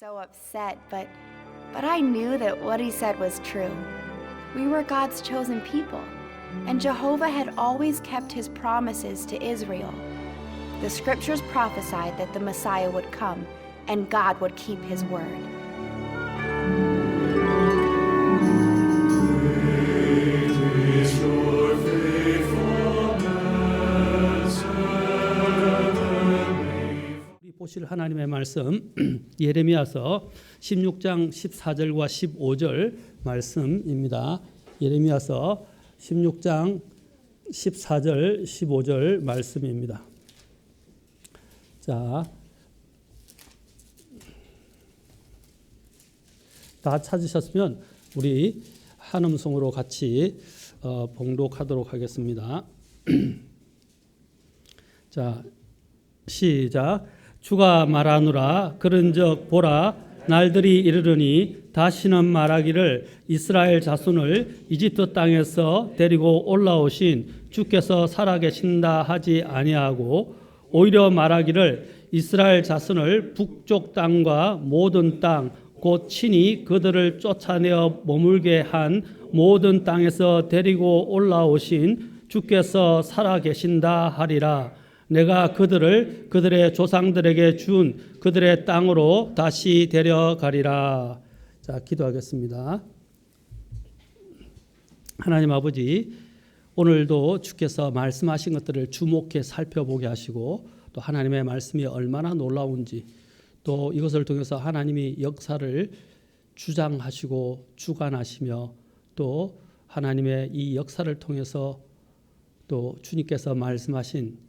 so upset, but I knew that what he said was true. We were God's chosen people, and Jehovah had always kept his promises to Israel. The scriptures prophesied that the Messiah would come, and God would keep his word. 보실 하나님의 말씀 예레미야서 16장 14절과 15절 말씀입니다. 예레미야서 16장 14절 15절 말씀입니다. 자, 다 찾으셨으면 우리 한음성으로 같이 봉독하도록 하겠습니다. 자, 시작. 주가 말하노라. 그런즉 보라, 날들이 이르르니 다시는 말하기를 이스라엘 자손을 이집트 땅에서 데리고 올라오신 주께서 살아계신다 하지 아니하고, 오히려 말하기를 이스라엘 자손을 북쪽 땅과 모든 땅 곧 친히 그들을 쫓아내어 머물게 한 모든 땅에서 데리고 올라오신 주께서 살아계신다 하리라. 내가 그들을 그들의 조상들에게 준 그들의 땅으로 다시 데려가리라. 자, 기도하겠습니다. 하나님 아버지, 오늘도 주께서 말씀하신 것들을 주목해 살펴보게 하시고, 또 하나님의 말씀이 얼마나 놀라운지, 또 이것을 통해서 하나님이 역사를 주장하시고 주관하시며, 또 하나님의 이 역사를 통해서 또 주님께서 말씀하신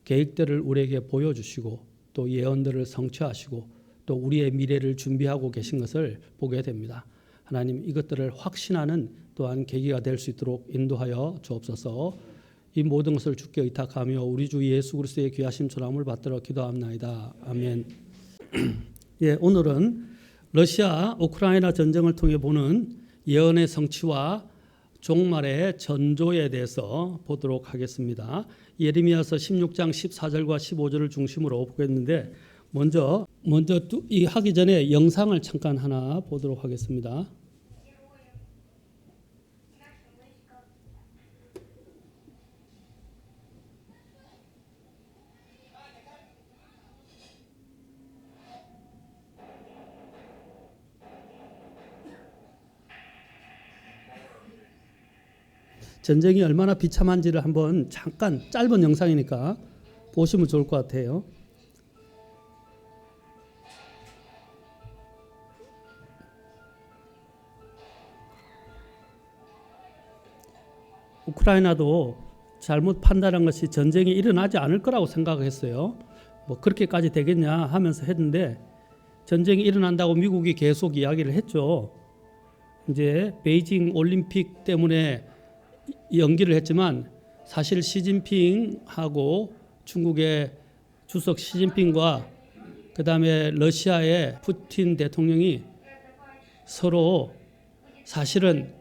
계획들을 우리에게 보여주시고, 또 예언들을 성취하시고, 또 우리의 미래를 준비하고 계신 것을 보게 됩니다. 하나님, 이것들을 확신하는 또한 계기가 될 수 있도록 인도하여 주옵소서. 이 모든 것을 주께 의탁하며 우리 주 예수 그리스도의 귀하신 조람을 받들어 기도합나이다. 아멘. 예, 오늘은 러시아 우크라이나 전쟁을 통해 보는 예언의 성취와 종말의 전조에 대해서 보도록 하겠습니다. 예레미야서 16장 14절과 15절을 중심으로 보겠는데, 먼저 이 하기 전에 영상을 잠깐 하나 보도록 하겠습니다. 전쟁이 얼마나 비참한지를 한번 잠깐, 짧은 영상이니까 보시면 좋을 것 같아요. 우크라이나도 잘못 판단한 것이 전쟁이 일어나지 않을 거라고 생각했어요. 뭐 그렇게까지 되겠냐 하면서 했는데, 전쟁이 일어난다고 미국이 계속 이야기를 했죠. 이제 베이징 올림픽 때문에 연기를 했지만, 사실 시진핑하고 중국의 주석 시진핑과 그다음에 러시아의 푸틴 대통령이 서로 사실은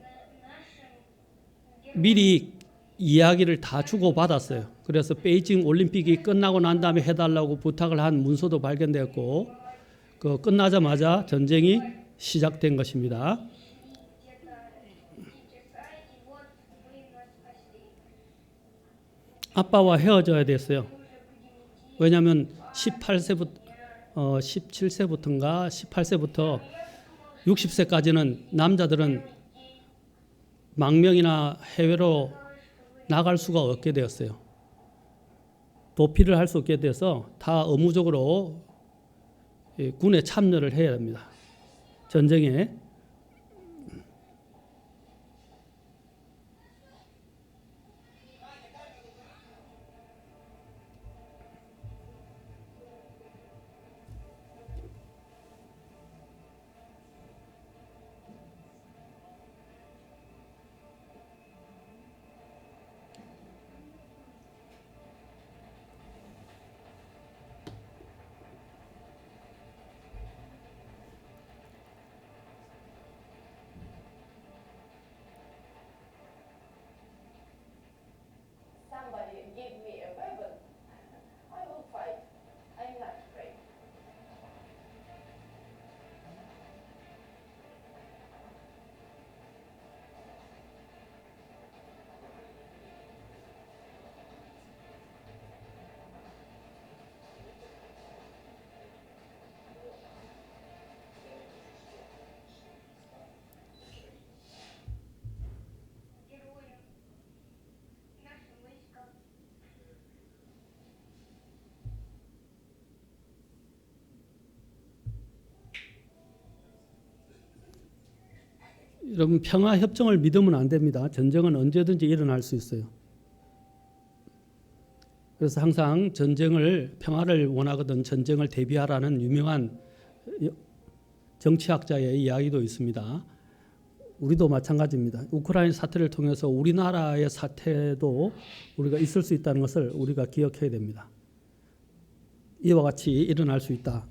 미리 이야기를 다 주고받았어요. 그래서 베이징 올림픽이 끝나고 난 다음에 해달라고 부탁을 한 문서도 발견되었고, 그 끝나자마자 전쟁이 시작된 것입니다. 아빠와 헤어져야 됐어요. 왜냐하면 17세부터인가 18세부터 60세까지는 남자들은 망명이나 해외로 나갈 수가 없게 되었어요. 도피를 할 수 없게 돼서 다 의무적으로 군에 참여를 해야 합니다. 전쟁에. 여러분 평화 협정을 믿으면 안 됩니다. 전쟁은 언제든지 일어날 수 있어요. 그래서 항상 평화를 원하거든 전쟁을 대비하라는 유명한 정치학자의 이야기도 있습니다. 우리도 마찬가지입니다. 우크라이나 사태를 통해서 우리나라의 사태도 우리가 있을 수 있다는 것을 우리가 기억해야 됩니다. 이와 같이 일어날 수 있다.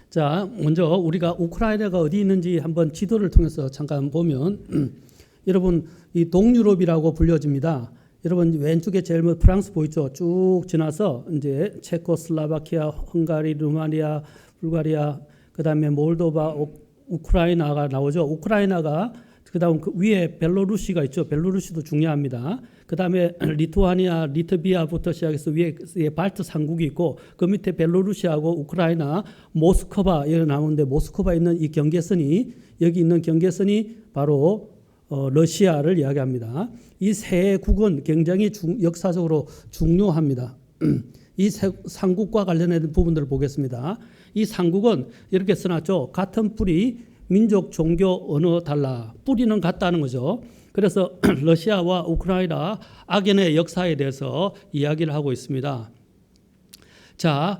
자, 먼저 우리가 우크라이나가 어디 있는지 한번 지도를 통해서 잠깐 보면 여러분 이 동유럽이라고 불려집니다. 여러분 왼쪽에 제일 프랑스 보이죠? 쭉 지나서 이제 체코슬로바키아, 헝가리, 루마니아, 불가리아, 그다음에 몰도바, 우크라이나가 나오죠. 우크라이나가 그다음 그 위에 벨로루시가 있죠. 벨로루시도 중요합니다. 그다음에 리투아니아, 리트비아부터 시작해서 위에 발트 삼국이 있고 그 밑에 벨로루시하고 우크라이나, 모스크바 여기 나오는데 모스크바에 있는 이 경계선이 여기 있는 경계선이 바로 러시아를 이야기합니다. 이 세 국은 굉장히 역사적으로 중요합니다. 이 삼국과 관련된 부분들을 보겠습니다. 이 삼국은 이렇게 써놨죠. 같은 뿌리, 민족, 종교, 언어 달라. 뿌리는 같다는 거죠. 그래서 러시아와 우크라이나 악연의 역사에 대해서 이야기를 하고 있습니다. 자,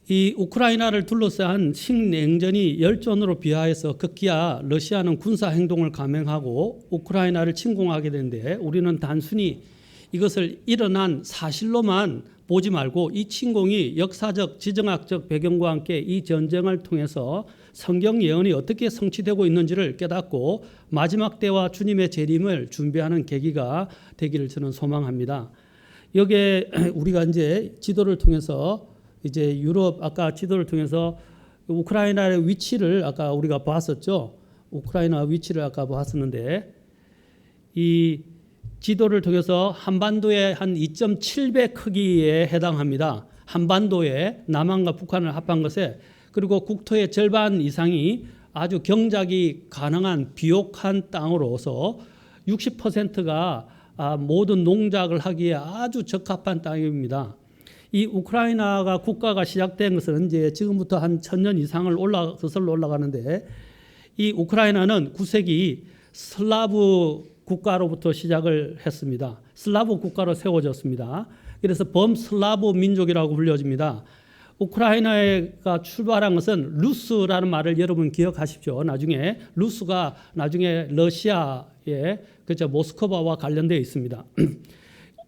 이 우크라이나를 둘러싼 식냉전이 열전으로 비하해서 급기야 러시아는 군사 행동을 감행하고 우크라이나를 침공하게 되는데 우리는 단순히 이것을 일어난 사실로만 보지 말고 이 침공이 역사적, 지정학적 배경과 함께 이 전쟁을 통해서 성경 예언이 어떻게 성취되고 있는지를 깨닫고 마지막 때와 주님의 재림을 준비하는 계기가 되기를 저는 소망합니다. 여기에 우리가 이제 지도를 통해서 이제 유럽 아까 지도를 통해서 우크라이나의 위치를 아까 우리가 봤었죠. 우크라이나 위치를 아까 봤었는데 이 지도를 통해서 한반도의 한 2.7배 크기에 해당합니다. 한반도에 남한과 북한을 합한 것에 그리고 국토의 절반 이상이 아주 경작이 가능한 비옥한 땅으로서 60%가 모든 농작을 하기에 아주 적합한 땅입니다. 이 우크라이나가 국가가 시작된 것은 이제 지금부터 한 1000년 이상을 거슬러 올라가는데 이 우크라이나는 9세기 슬라브 국가로부터 시작을 했습니다. 슬라브 국가로 세워졌습니다. 그래서 범슬라브 민족이라고 불려집니다. 우크라이나가 출발한 것은 루스라는 말을 여러분 기억하십시오. 나중에 루스가 나중에 러시아의 그죠 모스크바와 관련되어 있습니다.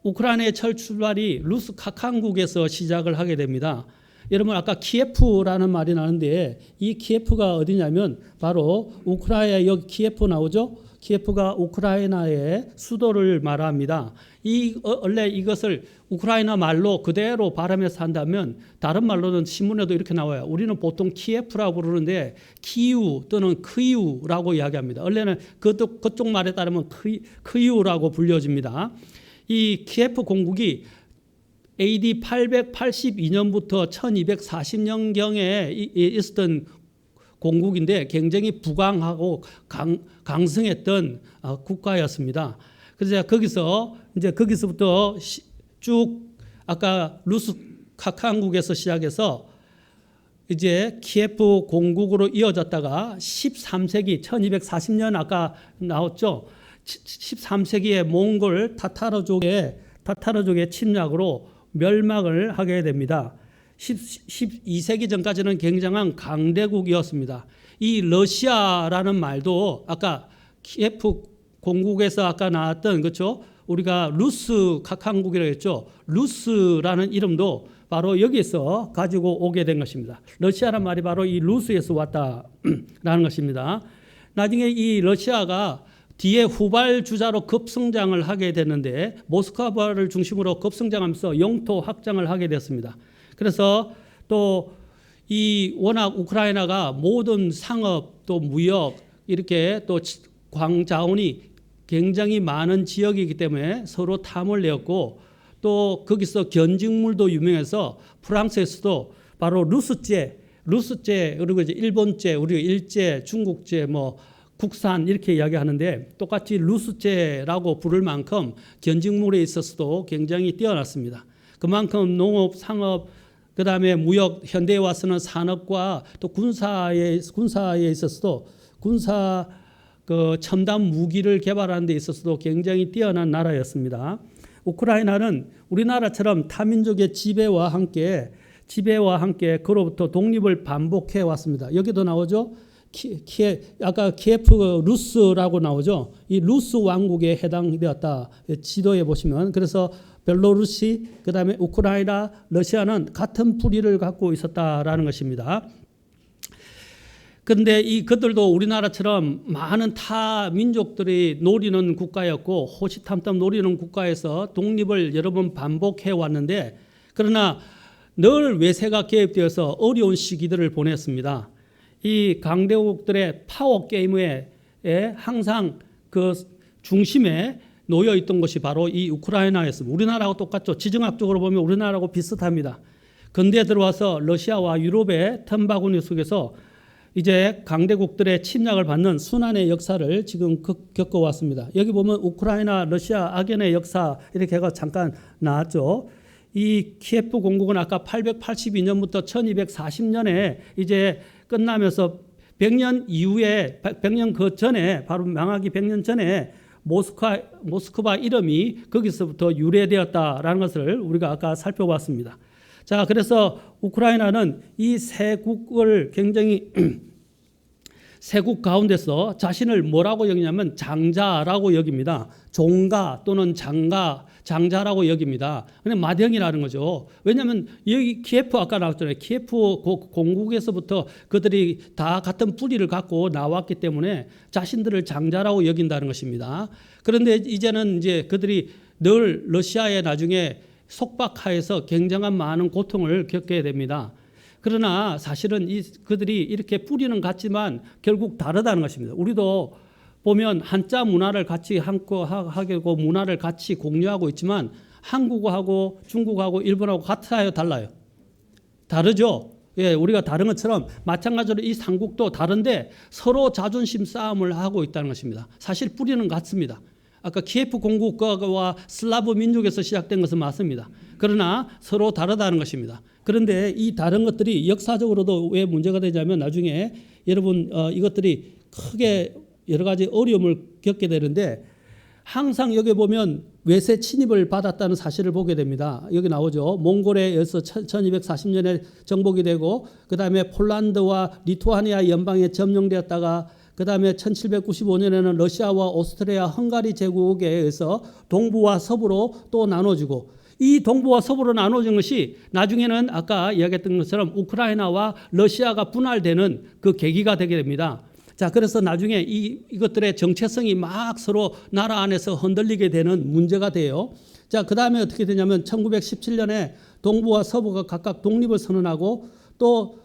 우크라이나의 첫 출발이 루스 카칸국에서 시작을 하게 됩니다. 여러분 아까 키예프라는 말이 나는데 이 키예프가 어디냐면 바로 우크라이나 여기 키예프 나오죠? 키예프가 우크라이나의 수도를 말합니다. 원래 이것을 우크라이나 말로 그대로 발음해서 한다면 다른 말로는 신문에도 이렇게 나와요. 우리는 보통 키예프라고 부르는데 키우 또는 크이우라고 이야기합니다. 원래는 그쪽 말에 따르면 크이우라고 불려집니다. 이 키예프 공국이 AD 882년부터 1240년경에 있었던 공국인데 굉장히 부강하고 강성했던 국가였습니다. 그래서 거기서부터 쭉 아까 루스 카칸국에서 시작해서 이제 키예프 공국으로 이어졌다가 13세기 1240년 아까 나왔죠. 13세기에 몽골 타타르족의 침략으로 멸망을 하게 됩니다. 12세기 전까지는 굉장한 강대국이었습니다. 이 러시아라는 말도 아까 키예프 공국에서 아까 나왔던 그렇죠? 우리가 루스 카칸국이라고 했죠. 루스라는 이름도 바로 여기서 가지고 오게 된 것입니다. 러시아라는 말이 바로 이 루스에서 왔다라는 것입니다. 나중에 이 러시아가 뒤에 후발 주자로 급성장을 하게 됐는데 모스크바를 중심으로 급성장하면서 영토 확장을 하게 됐습니다. 그래서 또 이 워낙 우크라이나가 모든 상업 또 무역 이렇게 또 광자원이 굉장히 많은 지역이기 때문에 서로 탐을 내었고 또 거기서 견직물도 유명해서 프랑스에서도 바로 루스제 그리고 이제 일본제, 우리가 일제, 중국제 뭐 국산 이렇게 이야기하는데 똑같이 루스제라고 부를 만큼 견직물에 있어서도 굉장히 뛰어났습니다. 그만큼 농업, 상업, 그다음에 무역, 현대에 와서는 산업과 또 군사에 있어서도 군사 그 첨단 무기를 개발하는 데 있어서도 굉장히 뛰어난 나라였습니다. 우크라이나는 우리나라처럼 타민족의 지배와 함께 그로부터 독립을 반복해 왔습니다. 여기도 나오죠. 아까 키예프 루스라고 나오죠. 이 루스 왕국에 해당되었다. 지도에 보시면 그래서 벨로루시, 그다음에 우크라이나, 러시아는 같은 뿌리를 갖고 있었다라는 것입니다. 그런데 그들도 우리나라처럼 많은 타 민족들이 노리는 국가였고 호시탐탐 노리는 국가에서 독립을 여러 번 반복해 왔는데 그러나 늘 외세가 개입되어서 어려운 시기들을 보냈습니다. 이 강대국들의 파워 게임에 항상 그 중심에 놓여 있던 것이 바로 이 우크라이나였습니다. 우리나라하고 똑같죠. 지정학적으로 보면 우리나라하고 비슷합니다. 근대에 들어와서 러시아와 유럽의 틈바구니 속에서 이제 강대국들의 침략을 받는 순환의 역사를 지금 겪어왔습니다. 여기 보면 우크라이나, 러시아 악연의 역사 이렇게 해서 잠깐 나왔죠. 이 키예프 공국은 아까 882년부터 1240년에 이제 끝나면서 100년 이후에 100년 그 전에 바로 망하기 100년 전에 모스크바 이름이 거기서부터 유래되었다라는 것을 우리가 아까 살펴봤습니다. 자, 그래서 우크라이나는 이 세 국을 굉장히 세국 가운데서 자신을 뭐라고 여기냐면 장자라고 여깁니다. 종가 또는 장자라고 여깁니다. 그냥 맏형이라는 거죠. 왜냐하면 여기 키예프 아까 나왔잖아요. 키예프 공국에서부터 그들이 다 같은 뿌리를 갖고 나왔기 때문에 자신들을 장자라고 여긴다는 것입니다. 그런데 이제는 이제 그들이 늘 러시아에 나중에 속박하여서 굉장한 많은 고통을 겪게 됩니다. 그러나 사실은 그들이 이렇게 뿌리는 같지만 결국 다르다는 것입니다. 우리도 보면 한자 문화를 같이 하고 문화를 같이 공유하고 있지만 한국어하고 중국어하고 일본어하고 같아요, 달라요? 다르죠. 예, 우리가 다른 것처럼 마찬가지로 이 삼국도 다른데 서로 자존심 싸움을 하고 있다는 것입니다. 사실 뿌리는 같습니다. 아까 키예프 공국과 슬라브 민족에서 시작된 것은 맞습니다. 그러나 서로 다르다는 것입니다. 그런데 이 다른 것들이 역사적으로도 왜 문제가 되냐면 나중에 여러분 이것들이 크게 여러 가지 어려움을 겪게 되는데 항상 여기 보면 외세 침입을 받았다는 사실을 보게 됩니다. 여기 나오죠. 몽골에 의해서 1240년에 정복이 되고 그다음에 폴란드와 리투아니아 연방에 점령되었다가 그다음에 1795년에는 러시아와 오스트리아, 헝가리 제국에 의해서 동부와 서부로 또 나눠지고 이 동부와 서부로 나눠진 것이 나중에는 아까 이야기했던 것처럼 우크라이나와 러시아가 분할되는 그 계기가 되게 됩니다. 자, 그래서 나중에 이것들의 정체성이 막 서로 나라 안에서 흔들리게 되는 문제가 돼요. 자, 그 다음에 어떻게 되냐면 1917년에 동부와 서부가 각각 독립을 선언하고 또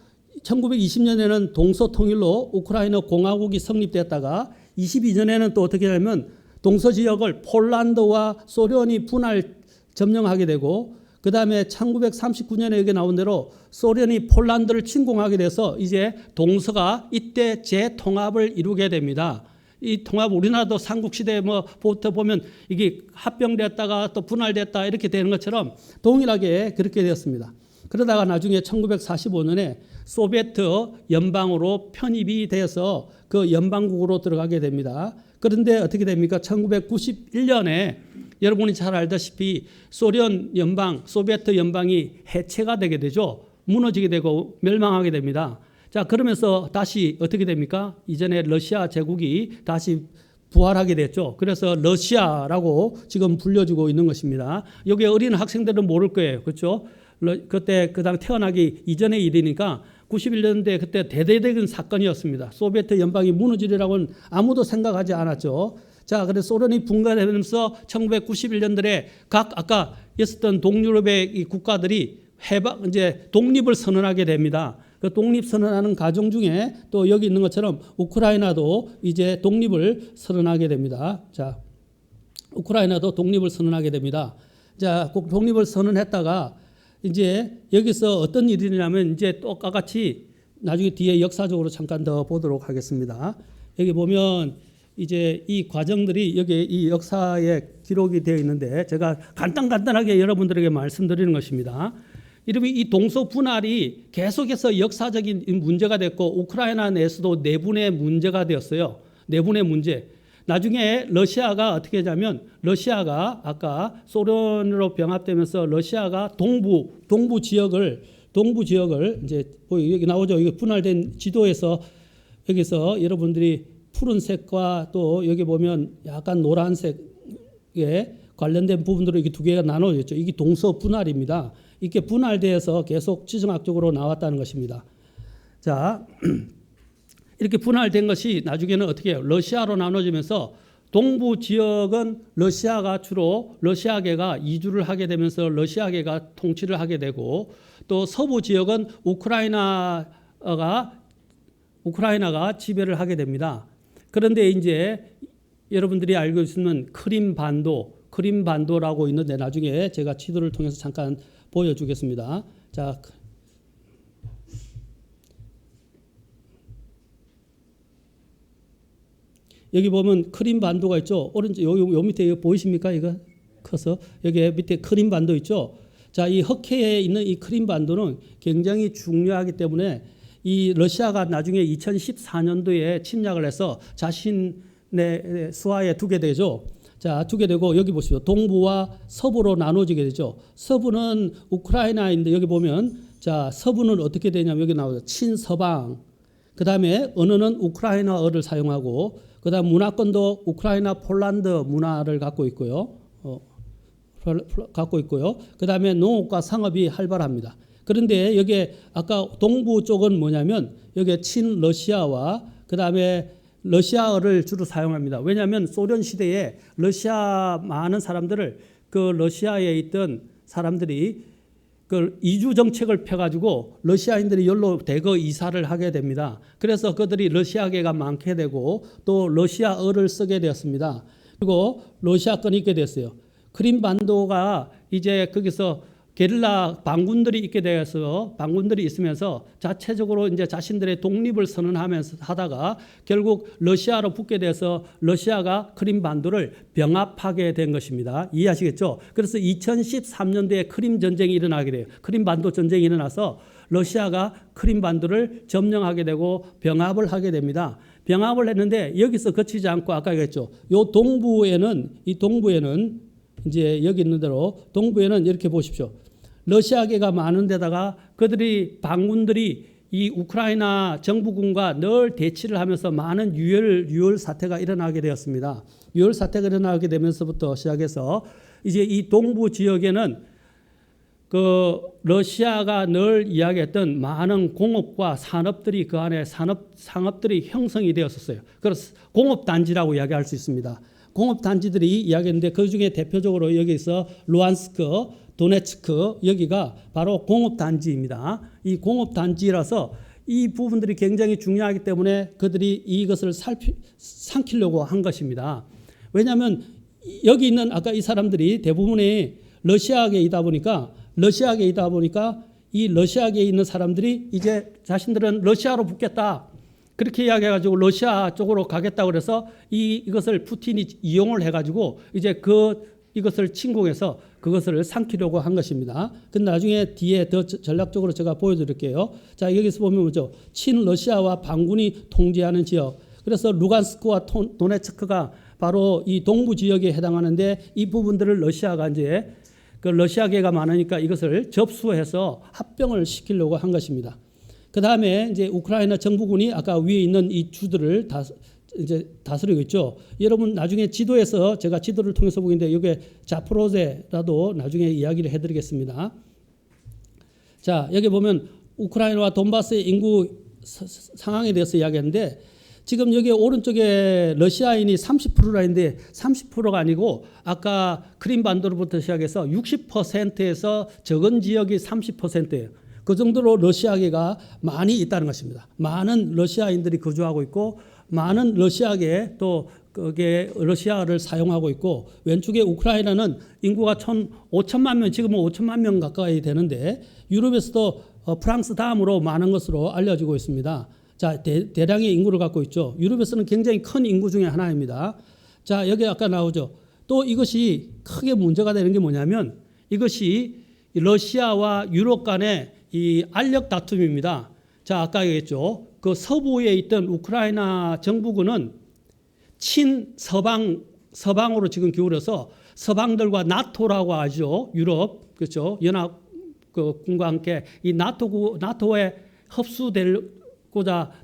1920년에는 동서통일로 우크라이나 공화국이 성립됐다가 22년에는 또 어떻게 하냐면 동서 지역을 폴란드와 소련이 분할 점령하게 되고 그 다음에 1939년에 여기 나온 대로 소련이 폴란드를 침공하게 돼서 이제 동서가 이때 재통합을 이루게 됩니다. 이 통합 우리나라도 삼국시대 뭐부터 보면 이게 합병됐다가 또 분할됐다 이렇게 되는 것처럼 동일하게 그렇게 되었습니다. 그러다가 나중에 1945년에 소비에트 연방으로 편입이 돼서 그 연방국으로 들어가게 됩니다. 그런데 어떻게 됩니까? 1991년에 여러분이 잘 알다시피 소련 연방, 소비에트 연방이 해체가 되게 되죠. 무너지게 되고 멸망하게 됩니다. 자, 그러면서 다시 어떻게 됩니까? 이전에 러시아 제국이 다시 부활하게 됐죠. 그래서 러시아라고 지금 불려지고 있는 것입니다. 여기 어린 학생들은 모를 거예요. 그렇죠? 그때 그당 태어나기 이전의 일이니까 91년대 그때 대대적인 사건이었습니다. 소비에트 연방이 무너지리라고는 아무도 생각하지 않았죠. 자, 그래서 소련이 분가되면서 1991년들에 각 아까 있었던 동유럽의 이 국가들이 이제 독립을 선언하게 됩니다. 그 독립 선언하는 과정 중에 또 여기 있는 것처럼 우크라이나도 이제 독립을 선언하게 됩니다. 자, 우크라이나도 독립을 선언하게 됩니다. 자, 독립을 선언했다가 이제 여기서 어떤 일이 있냐면 이제 똑같이 나중에 뒤에 역사적으로 잠깐 더 보도록 하겠습니다. 여기 보면 이제 이 과정들이 여기 이 역사에 기록이 되어 있는데 제가 간단하게 여러분들에게 말씀드리는 것입니다. 이러면 이 동서 분할이 계속해서 역사적인 문제가 됐고 우크라이나 내에서도 내분의 문제가 되었어요. 내분의 문제. 나중에 러시아가 어떻게 하냐면 러시아가 아까 소련으로 병합되면서 러시아가 동부 지역을 이제 여기 나오죠. 이게 분할된 지도에서 여기서 여러분들이 푸른색과 또 여기 보면 약간 노란색에 관련된 부분으로 이게 두 개가 나눠졌죠. 이게 동서 분할입니다. 이렇게 분할돼서 계속 지정학적으로 나왔다는 것입니다. 자, 이렇게 분할된 것이 나중에는 어떻게 해요? 러시아로 나눠지면서 동부 지역은 러시아가 주로 러시아계가 이주를 하게 되면서 러시아계가 통치를 하게 되고 또 서부 지역은 우크라이나가 지배를 하게 됩니다. 그런데 이제 여러분들이 알고 있는 크림반도라고 있는데 나중에 제가 지도를 통해서 잠깐 보여주겠습니다. 자, 여기 보면 크림반도가 있죠. 오른쪽 요 밑에 이거 보이십니까? 이거 커서 여기 밑에 크림반도 있죠. 자, 이 흑해에 있는 이 크림반도는 굉장히 중요하기 때문에 이 러시아가 나중에 2014년도에 침략을 해서 자신의 수하에 두게 되죠. 자, 두게 되고 여기 보시죠. 동부와 서부로 나눠지게 되죠. 서부는 우크라이나인데 여기 보면 자, 서부는 어떻게 되냐면 여기 나오죠. 친서방. 그다음에 언어는 우크라이나어를 사용하고 그다음 문화권도 우크라이나 폴란드 문화를 갖고 있고요. 그다음에 농업과 상업이 활발합니다. 그런데 여기 아까 동부 쪽은 뭐냐면 여기 친러시아와 그다음에 러시아어를 주로 사용합니다. 왜냐하면 소련 시대에 러시아 많은 사람들을 그 러시아에 있던 사람들이 그 이주 정책을 펴가지고 러시아인들이 여기로 대거 이사를 하게 됩니다. 그래서 그들이 러시아계가 많게 되고 또 러시아어를 쓰게 되었습니다. 그리고 러시아권이 있게 됐어요. 크림반도가 이제 거기서 게릴라 반군들이 있게 되어서 반군들이 있으면서 자체적으로 이제 자신들의 독립을 선언하면서 하다가 결국 러시아로 붙게 돼서 러시아가 크림반도를 병합하게 된 것입니다. 이해하시겠죠? 그래서 2013년도에 크림 전쟁이 일어나게 돼요. 크림반도 전쟁이 일어나서 러시아가 크림반도를 점령하게 되고 병합을 하게 됩니다. 병합을 했는데 여기서 그치지 않고 아까 얘기했죠. 이 동부에는 이제 여기 있는 대로 동부에는 이렇게 보십시오. 러시아계가 많은 데다가 그들이 반군들이 이 우크라이나 정부군과 늘 대치를 하면서 많은 유혈 사태가 일어나게 되었습니다. 유혈 사태가 일어나게 되면서부터 시작해서 이제 이 동부 지역에는 그 러시아가 늘 이야기했던 많은 공업과 산업들이 그 안에 상업들이 형성이 되었었어요. 그래서 공업단지라고 이야기할 수 있습니다. 공업단지들이 이야기했는데 그중에 대표적으로 여기서 루안스크, 도네츠크 여기가 바로 공업단지입니다. 이 공업단지라서 이 부분들이 굉장히 중요하기 때문에 그들이 이것을 삼키려고 한 것입니다. 왜냐하면 여기 있는 아까 이 사람들이 대부분이 러시아계이다 보니까 이 러시아계에 있는 사람들이 이제 자신들은 러시아로 붙겠다. 그렇게 이야기해가지고 러시아 쪽으로 가겠다 그래서 이것을 푸틴이 이용을 해가지고 이제 이것을 침공해서 그것을 삼키려고 한 것입니다. 근데 나중에 뒤에 더 전략적으로 제가 보여드릴게요. 자, 여기서 보면 뭐죠? 친러시아와 반군이 통제하는 지역. 그래서 루간스크와 도네츠크가 바로 이 동부 지역에 해당하는데 이 부분들을 러시아가 이제 그 러시아계가 많으니까 이것을 접수해서 합병을 시키려고 한 것입니다. 그 다음에 이제 우크라이나 정부군이 아까 위에 있는 이 주들을 이제 다스리고 있죠. 여러분 나중에 지도에서 제가 지도를 통해서 보기인데 이게 자포로제라도 나중에 이야기를 해드리겠습니다. 자, 여기 보면 우크라이나와 돈바스의 인구 상황에 대해서 이야기하는데 지금 여기 오른쪽에 러시아인이 30%라 했는데 30%가 아니고 아까 크림반도로부터 시작해서 60%에서 적은 지역이 30%예요. 그 정도로 러시아계가 많이 있다는 것입니다. 많은 러시아인들이 거주하고 있고 많은 러시아계 또 그게 러시아를 사용하고 있고 왼쪽에 우크라이나는 인구가 5천만 명 지금은 5천만 명 가까이 되는데 유럽에서도 프랑스 다음으로 많은 것으로 알려지고 있습니다. 자, 대량의 인구를 갖고 있죠. 유럽에서는 굉장히 큰 인구 중에 하나입니다. 자, 여기 아까 나오죠. 또 이것이 크게 문제가 되는 게 뭐냐면 이것이 러시아와 유럽 간의 이 알력 다툼입니다. 자, 아까 얘기했죠. 그 서부에 있던 우크라이나 정부군은 서방으로 지금 기울어서 서방들과 나토라고 하죠. 유럽, 그렇죠. 연합 군과 함께 이 나토에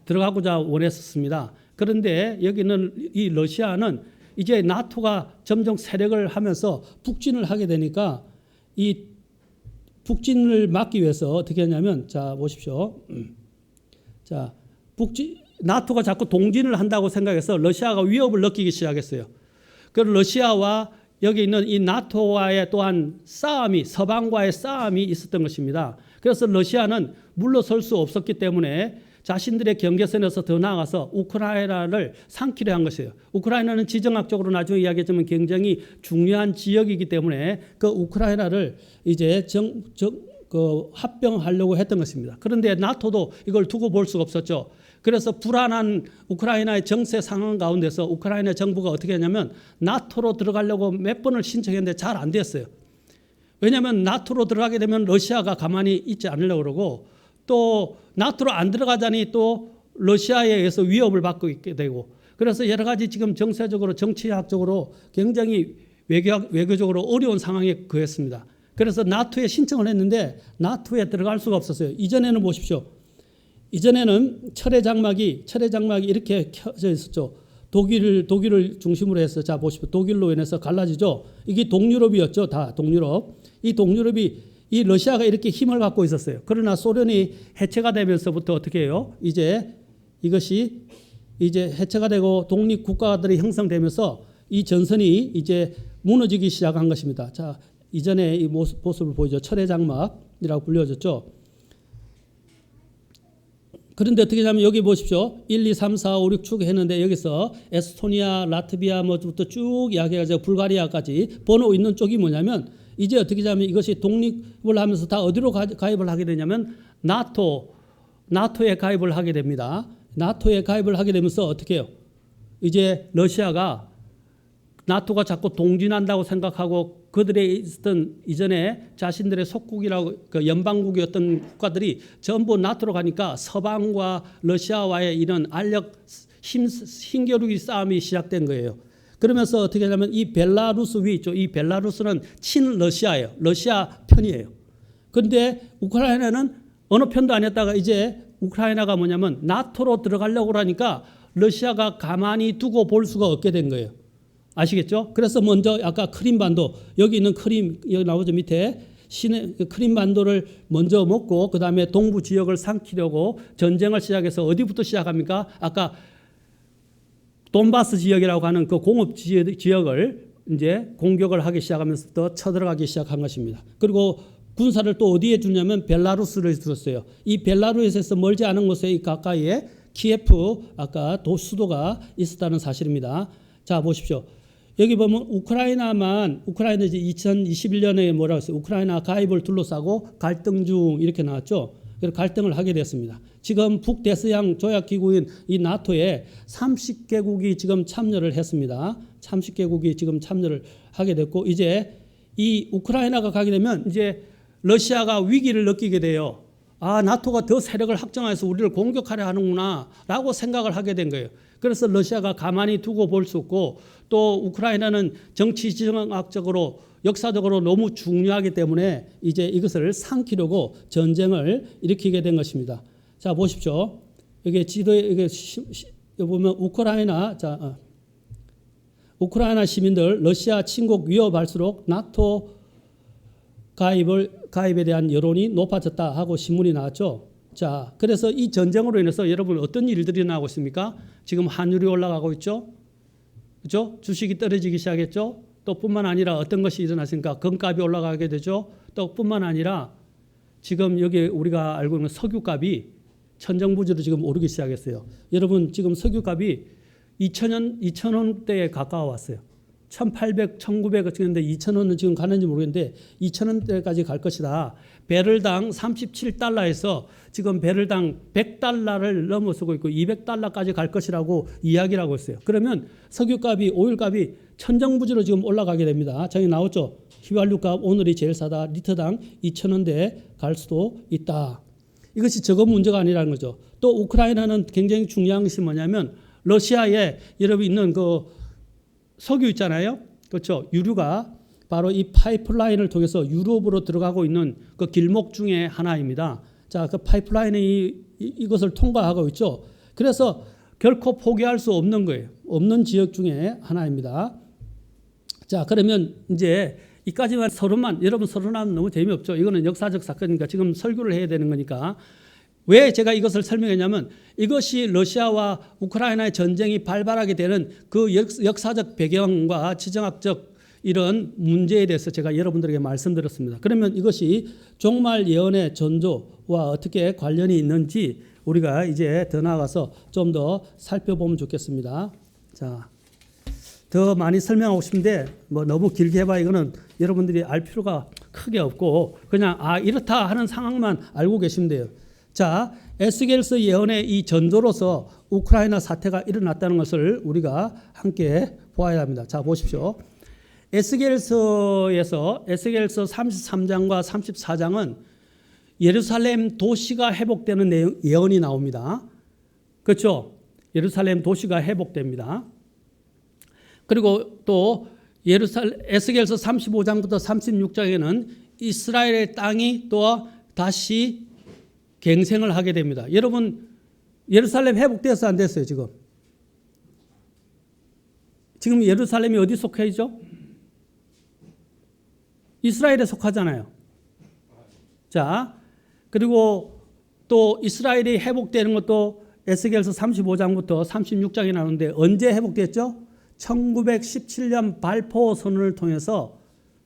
들어가고자 원했었습니다. 그런데 여기는 이 러시아는 이제 나토가 점점 세력을 하면서 북진을 하게 되니까 이 북진을 막기 위해서 어떻게 했냐면 자 보십시오. 자 나토가 자꾸 동진을 한다고 생각해서 러시아가 위협을 느끼기 시작했어요. 그리고 러시아와 여기 있는 이 나토와의 또한 서방과의 싸움이 있었던 것입니다. 그래서 러시아는 물러설 수 없었기 때문에 자신들의 경계선에서 더 나아가서 우크라이나를 삼키려 한 것이에요. 우크라이나는 지정학적으로 나중에 이야기했지만 굉장히 중요한 지역이기 때문에 그 우크라이나를 이제 합병하려고 했던 것입니다. 그런데 나토도 이걸 두고 볼 수가 없었죠. 그래서 불안한 우크라이나의 정세 상황 가운데서 우크라이나 정부가 어떻게 했냐면 나토로 들어가려고 몇 번을 신청했는데 잘 안 됐어요. 왜냐하면 나토로 들어가게 되면 러시아가 가만히 있지 않으려고 그러고 또 나토로 안 들어가자니 또 러시아에 의해서 위협을 받고 있게 되고 그래서 여러 가지 지금 정세적으로 정치학적으로 굉장히 외교적으로 어려운 상황에 처했습니다. 그래서 나토에 신청을 했는데 나토에 들어갈 수가 없었어요. 이전에는 보십시오. 이전에는 철의 장막이 이렇게 켜져 있었죠. 독일을 중심으로 해서 자 보십시오. 독일로 인해서 갈라지죠. 이게 동유럽이었죠. 다 동유럽. 이 동유럽이 이 러시아가 이렇게 힘을 갖고 있었어요. 그러나 소련이 해체가 되면서부터 어떻게 해요? 이것이 이제 해체가 되고 독립 국가들이 형성되면서 이 전선이 이제 무너지기 시작한 것입니다. 자, 이전에 이 모습을 보이죠. 철의 장막이라고 불려졌죠. 그런데 어떻게 하냐면 여기 보십시오. 1, 2, 3, 4, 5, 6 쭉 했는데 여기서 에스토니아, 라트비아 뭐부터 쭉 이야기해가지고 불가리아까지 번호 있는 쪽이 뭐냐면 이제 어떻게 하냐면 이것이 독립을 하면서 다 어디로 가입을 하게 되냐면 나토에 가입을 하게 됩니다. 나토에 가입을 하게 되면서 어떻게 해요? 이제 러시아가 나토가 자꾸 동진한다고 생각하고 그들에 있었던 이전에 자신들의 속국이라고 그 연방국이었던 국가들이 전부 나토로 가니까 서방과 러시아와의 이런 힘겨루기 싸움이 시작된 거예요. 그러면서 어떻게 하냐면 이 벨라루스 위 있죠. 이 벨라루스는 친러시아예요. 러시아 편이에요. 그런데 우크라이나는 어느 편도 아니었다가 이제 우크라이나가 뭐냐면 나토로 들어가려고 하니까 러시아가 가만히 두고 볼 수가 없게 된 거예요. 아시겠죠? 그래서 먼저 아까 크림반도 여기 있는 여기 나오죠 밑에 크림반도를 먼저 먹고 그 다음에 동부 지역을 삼키려고 전쟁을 시작해서 어디부터 시작합니까? 아까 돈바스 지역이라고 하는 그 공업 지역을 이제 공격을 하기 시작하면서 쳐들어가기 시작한 것입니다. 그리고 군사를 또 어디에 주냐면 벨라루스를 줬어요. 이 벨라루스에서 멀지 않은 곳에 이 가까이에 키예프 아까 수도가 있었다는 사실입니다. 자 보십시오. 여기 보면 우크라이나 이제 2021년에 뭐라고 했어요? 우크라이나 가입을 둘러싸고 갈등 중 이렇게 나왔죠. 그래서 갈등을 하게 됐습니다. 지금 북대서양 조약기구인 이 나토에 30개국이 지금 참여를 했습니다. 30개국이 지금 참여를 하게 됐고 이제 이 우크라이나가 가게 되면 이제 러시아가 위기를 느끼게 돼요. 아, 나토가 더 세력을 확장해서 우리를 공격하려 하는구나 라고 생각을 하게 된 거예요. 그래서 러시아가 가만히 두고 볼 수 없고 또 우크라이나는 정치 지정학적으로 역사적으로 너무 중요하기 때문에 이제 이것을 삼키려고 전쟁을 일으키게 된 것입니다. 자 보십시오. 여기 지도에 여기 보면 우크라이나 시민들 러시아 침공 위협할수록 나토 가입에 대한 여론이 높아졌다 하고 신문이 나왔죠. 자, 그래서 이 전쟁으로 인해서 여러분 어떤 일들이 나오고 있습니까? 지금 환율이 올라가고 있죠. 그렇죠? 주식이 떨어지기 시작했죠. 또 뿐만 아니라 어떤 것이 일어났습니까? 금값이 올라가게 되죠. 또 뿐만 아니라 지금 여기 우리가 알고 있는 석유값이 천정부지로 지금 오르기 시작했어요. 여러분 지금 석유값이 2,000원대에 가까워 왔어요. 1,800, 1,900 어쩌는데 2,000원은 지금 가는지 모르겠는데 2,000원대까지 갈 것이다. 배럴당 37달러에서 지금 배럴당 100달러를 넘어서고 있고 200달러까지 갈 것이라고 이야기를 하고 있어요. 그러면 석유값이 오일값이 천정부지로 지금 올라가게 됩니다. 저기 나왔죠. 휘발유값 오늘이 제일 싸다. 리터당 2,000원대에 갈 수도 있다. 이것이 저거 문제가 아니라는 거죠. 또 우크라이나는 굉장히 중요한 것이 뭐냐면 러시아에 여러분 있는 그 석유 있잖아요. 그렇죠. 유류가 바로 이 파이프라인을 통해서 유럽으로 들어가고 있는 그 길목 중에 하나입니다. 자, 그 파이프라인이 이것을 통과하고 있죠. 그래서 결코 포기할 수 없는 거예요. 없는 지역 중에 하나입니다. 자, 그러면 이제 이까지만 여러분 서론하면 너무 재미없죠. 이거는 역사적 사건이니까 지금 설교를 해야 되는 거니까. 왜 제가 이것을 설명했냐면 이것이 러시아와 우크라이나의 전쟁이 발발하게 되는 그 역사적 배경과 지정학적 이런 문제에 대해서 제가 여러분들에게 말씀드렸습니다. 그러면 이것이 종말 예언의 전조와 어떻게 관련이 있는지 우리가 이제 더 나아가서 좀 더 살펴보면 좋겠습니다. 자, 더 많이 설명하고 싶은데 뭐 너무 길게 해봐 이거는 여러분들이 알 필요가 크게 없고 그냥 이렇다 하는 상황만 알고 계시면 돼요. 자, 에스겔서 예언의 이 전조로서 우크라이나 사태가 일어났다는 것을 우리가 함께 보아야 합니다. 자, 보십시오. 에스겔서 33장과 34장은 예루살렘 도시가 회복되는 예언이 나옵니다. 그렇죠? 예루살렘 도시가 회복됩니다. 그리고 또 에스겔서 35장부터 36장에는 이스라엘의 땅이 또 다시 갱생을 하게 됩니다. 여러분 예루살렘 회복됐어 안 됐어요 지금? 지금 예루살렘이 어디 속해 있죠? 이스라엘에 속하잖아요. 자, 그리고 또 이스라엘이 회복되는 것도 에스겔서 35장부터 36장이 나오는데 언제 회복됐죠? 1917년 발포 선언을 통해서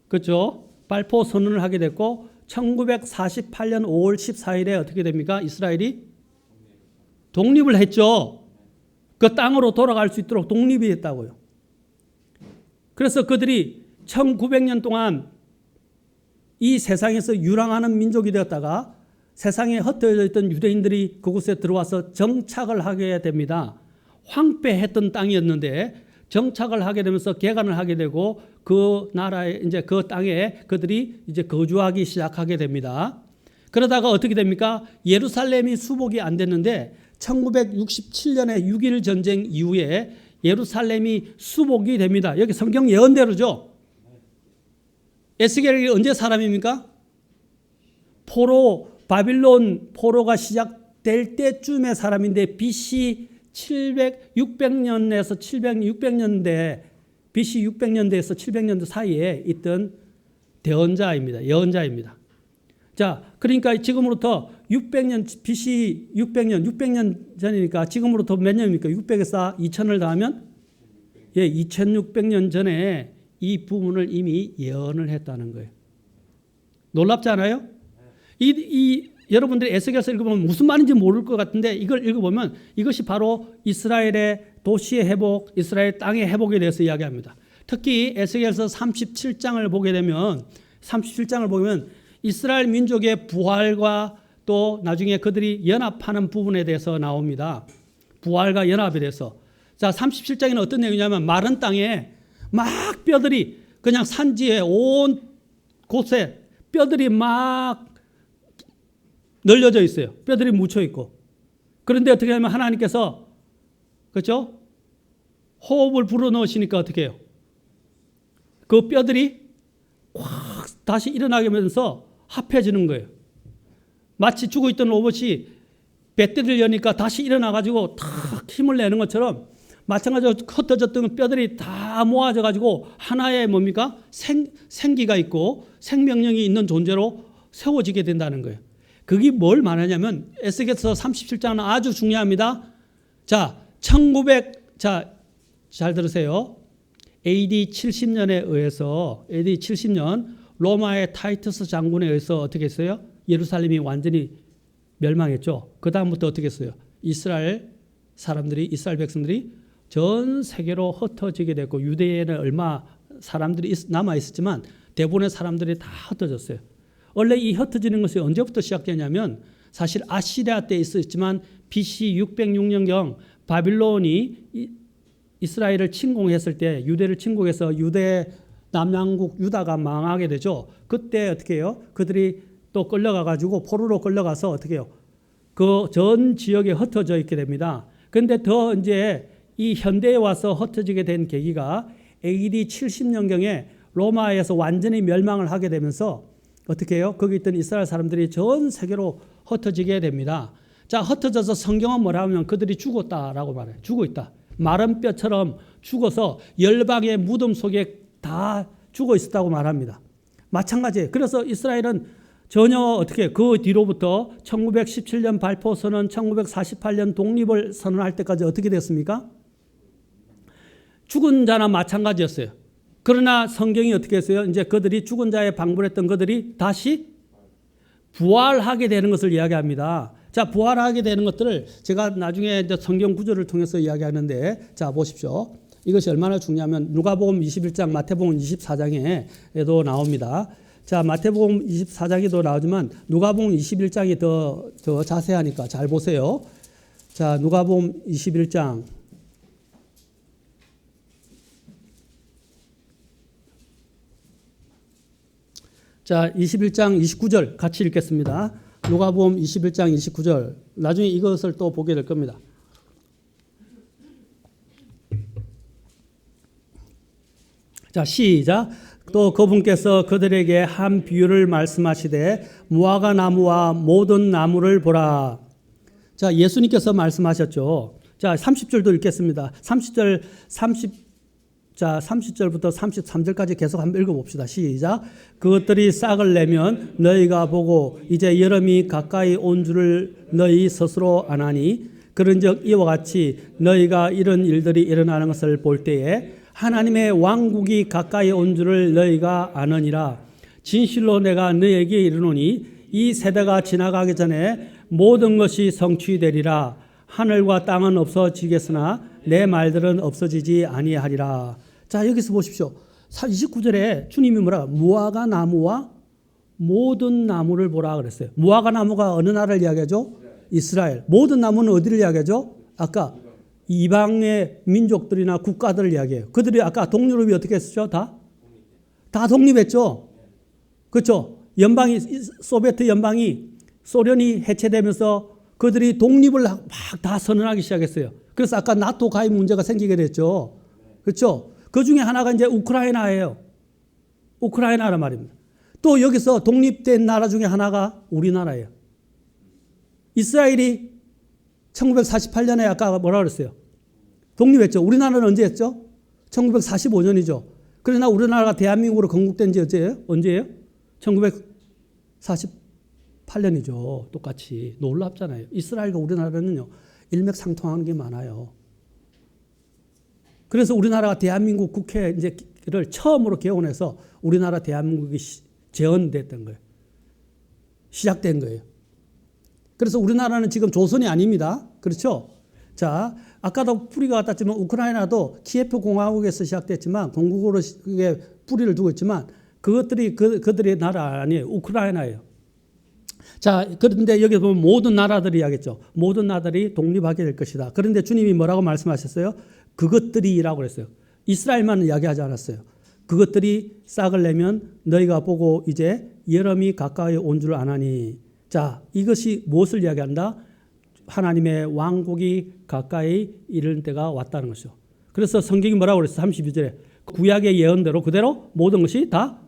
그렇죠? 발포 선언을 하게 됐고 1948년 5월 14일에 어떻게 됩니까? 이스라엘이 독립을 했죠. 그 땅으로 돌아갈 수 있도록 독립이 됐다고요. 그래서 그들이 1900년 동안 이 세상에서 유랑하는 민족이 되었다가 세상에 흩어져 있던 유대인들이 그곳에 들어와서 정착을 하게 됩니다. 황폐했던 땅이었는데 정착을 하게 되면서 개간을 하게 되고 그 나라에 이제 그 땅에 그들이 이제 거주하기 시작하게 됩니다. 그러다가 어떻게 됩니까? 예루살렘이 수복이 안 됐는데 1967년에 6.1 전쟁 이후에 예루살렘이 수복이 됩니다. 여기 성경 예언대로죠. 에스겔이 언제 사람입니까? 바빌론 포로가 시작될 때쯤의 사람인데 BC 600년대에서 700년대 BC 600년대에서 700년대 사이에 있던 대언자입니다. 예언자입니다. 자, 그러니까 지금으로부터 600년, BC 600년 전이니까 지금으로부터 몇 년입니까? 600에서 2000을 더하면 2600년 전에 이 부분을 이미 예언을 했다는 거예요. 놀랍지 않아요? 여러분들이 에스겔서 읽어보면 무슨 말인지 모를 것 같은데 이걸 읽어보면 이것이 바로 이스라엘의 도시의 회복, 이스라엘 땅의 회복에 대해서 이야기합니다. 특히 에스겔서 37장을 보게 되면 37장을 보면 이스라엘 민족의 부활과 또 나중에 그들이 연합하는 부분에 대해서 나옵니다. 부활과 연합에 대해서. 자, 37장에는 어떤 내용이냐면 마른 땅에 막 뼈들이 그냥 산지에 온 곳에 뼈들이 막 널려져 있어요. 뼈들이 묻혀 있고. 그런데 어떻게 하면 하나님께서 그렇죠? 호흡을 불어넣으시니까 어떻게 해요? 그 뼈들이 확 다시 일어나게 하면서 합해지는 거예요. 마치 죽어있던 로봇이 배때를 여니까 다시 일어나가지고 탁 힘을 내는 것처럼 마찬가지로 흩어졌던 뼈들이 다 모아져가지고 하나의 뭡니까? 생기가 있고 생명력이 있는 존재로 세워지게 된다는 거예요. 그게 뭘 말하냐면 에스겔서 37장은 아주 중요합니다. 자, 잘 들으세요. AD 70년에 의해서 AD 70년 로마의 타이투스 장군에 의해서 어떻게 했어요? 예루살렘이 완전히 멸망했죠. 그 다음부터 어떻게 했어요? 이스라엘 백성들이 전 세계로 흩어지게 됐고 유대인은 얼마 사람들이 남아 있었지만 대부분의 사람들이 다 흩어졌어요. 원래 이 흩어지는 것이 언제부터 시작되냐면 사실 아시리아 때 있었지만 BC 606년경 바빌론이 이스라엘을 침공했을 때 유대를 침공해서 유대 남양국 유다가 망하게 되죠. 그때 어떻게 해요? 그들이 또 끌려가가지고 포로로 끌려가서 어떻게 해요? 그 전 지역에 흩어져 있게 됩니다. 그런데 더 이제 이 현대에 와서 흩어지게 된 계기가 AD 70년경에 로마에서 완전히 멸망을 하게 되면서 어떻게 해요? 거기 있던 이스라엘 사람들이 전 세계로 흩어지게 됩니다. 자, 흩어져서 성경은 뭐라 하면 그들이 죽었다라고 말해요. 죽어 있다. 마른 뼈처럼 죽어서 열방의 무덤 속에 다 죽어 있었다고 말합니다. 마찬가지예요. 그래서 이스라엘은 전혀 어떻게 그 뒤로부터 1917년 발포 선언, 1948년 독립을 선언할 때까지 어떻게 됐습니까? 죽은 자나 마찬가지였어요. 그러나 성경이 어떻게 했어요? 이제 그들이 죽은 자에 방불했던 그들이 다시 부활하게 되는 것을 이야기합니다. 자, 부활하게 되는 것들을 제가 나중에 이제 성경 구절을 통해서 이야기하는데, 자, 보십시오. 이것이 얼마나 중요하면 누가복음 21장, 마태복음 24장에도 나옵니다. 자, 마태복음 24장에도 나오지만 누가복음 21장이 더 자세하니까 잘 보세요. 자, 누가복음 21장. 자, 21장 29절 같이 읽겠습니다. 누가복음 21장 29절. 나중에 이것을 또 보게 될 겁니다. 자, 시작. 또 그분께서 그들에게 한 비유를 말씀하시되 무화과 나무와 모든 나무를 보라. 자, 예수님께서 말씀하셨죠. 자, 30절도 읽겠습니다. 30절부터 33절까지 계속 한번 읽어봅시다. 시작. 그것들이 싹을 내면 너희가 보고 이제 여름이 가까이 온 줄을 너희 스스로 아나니 그런즉 이와 같이 너희가 이런 일들이 일어나는 것을 볼 때에 하나님의 왕국이 가까이 온 줄을 너희가 아느니라. 진실로 내가 너희에게 이르노니 이 세대가 지나가기 전에 모든 것이 성취되리라. 하늘과 땅은 없어지겠으나 내 말들은 없어지지 아니하리라. 자, 여기서 보십시오. 29절에 주님이 뭐라? 무화과 나무와 모든 나무를 보라 그랬어요. 무화과 나무가 어느 나라를 이야기하죠? 이스라엘. 모든 나무는 어디를 이야기하죠? 아까 이방의 민족들이나 국가들을 이야기해요. 그들이 아까 동유럽이 어떻게 했었죠? 다 독립했죠. 그렇죠? 소비에트 연방이 소련이 해체되면서 그들이 독립을 막 다 선언하기 시작했어요. 그래서 아까 나토 가입 문제가 생기게 됐죠. 그렇죠? 그 중에 하나가 이제 우크라이나예요. 우크라이나란 말입니다. 또 여기서 독립된 나라 중에 하나가 우리나라예요. 이스라엘이 1948년에 아까 뭐라 그랬어요? 독립했죠. 우리나라는 언제 했죠? 1945년이죠. 그러나 우리나라가 대한민국으로 건국된 지 언제예요? 1948년이죠. 똑같이. 놀랍잖아요. 이스라엘과 우리나라는요, 일맥상통하는 게 많아요. 그래서 우리나라가 대한민국 국회를 처음으로 개원해서 우리나라 대한민국이 재헌됐던 거예요. 시작된 거예요. 그래서 우리나라는 지금 조선이 아닙니다. 그렇죠? 자, 아까도 뿌리가 같았지만 우크라이나도 키예프 공화국에서 시작됐지만 건국으로 뿌리를 두고 있지만 그들의 나라 아니에요. 우크라이나예요. 자, 그런데 여기 보면 모든 나라들이 이야기했죠. 모든 나라들이 독립하게 될 것이다. 그런데 주님이 뭐라고 말씀하셨어요? 그것들이라고 그랬어요. 이스라엘만 이야기하지 않았어요. 그것들이 싹을 내면 너희가 보고 이제 여름이 가까이 온 줄 아나니. 자, 이것이 무엇을 이야기한다? 하나님의 왕국이 가까이 이르는 때가 왔다는 것이죠. 그래서 성경이 뭐라고 그랬어요? 32절에 구약의 예언대로 그대로 모든 것이 다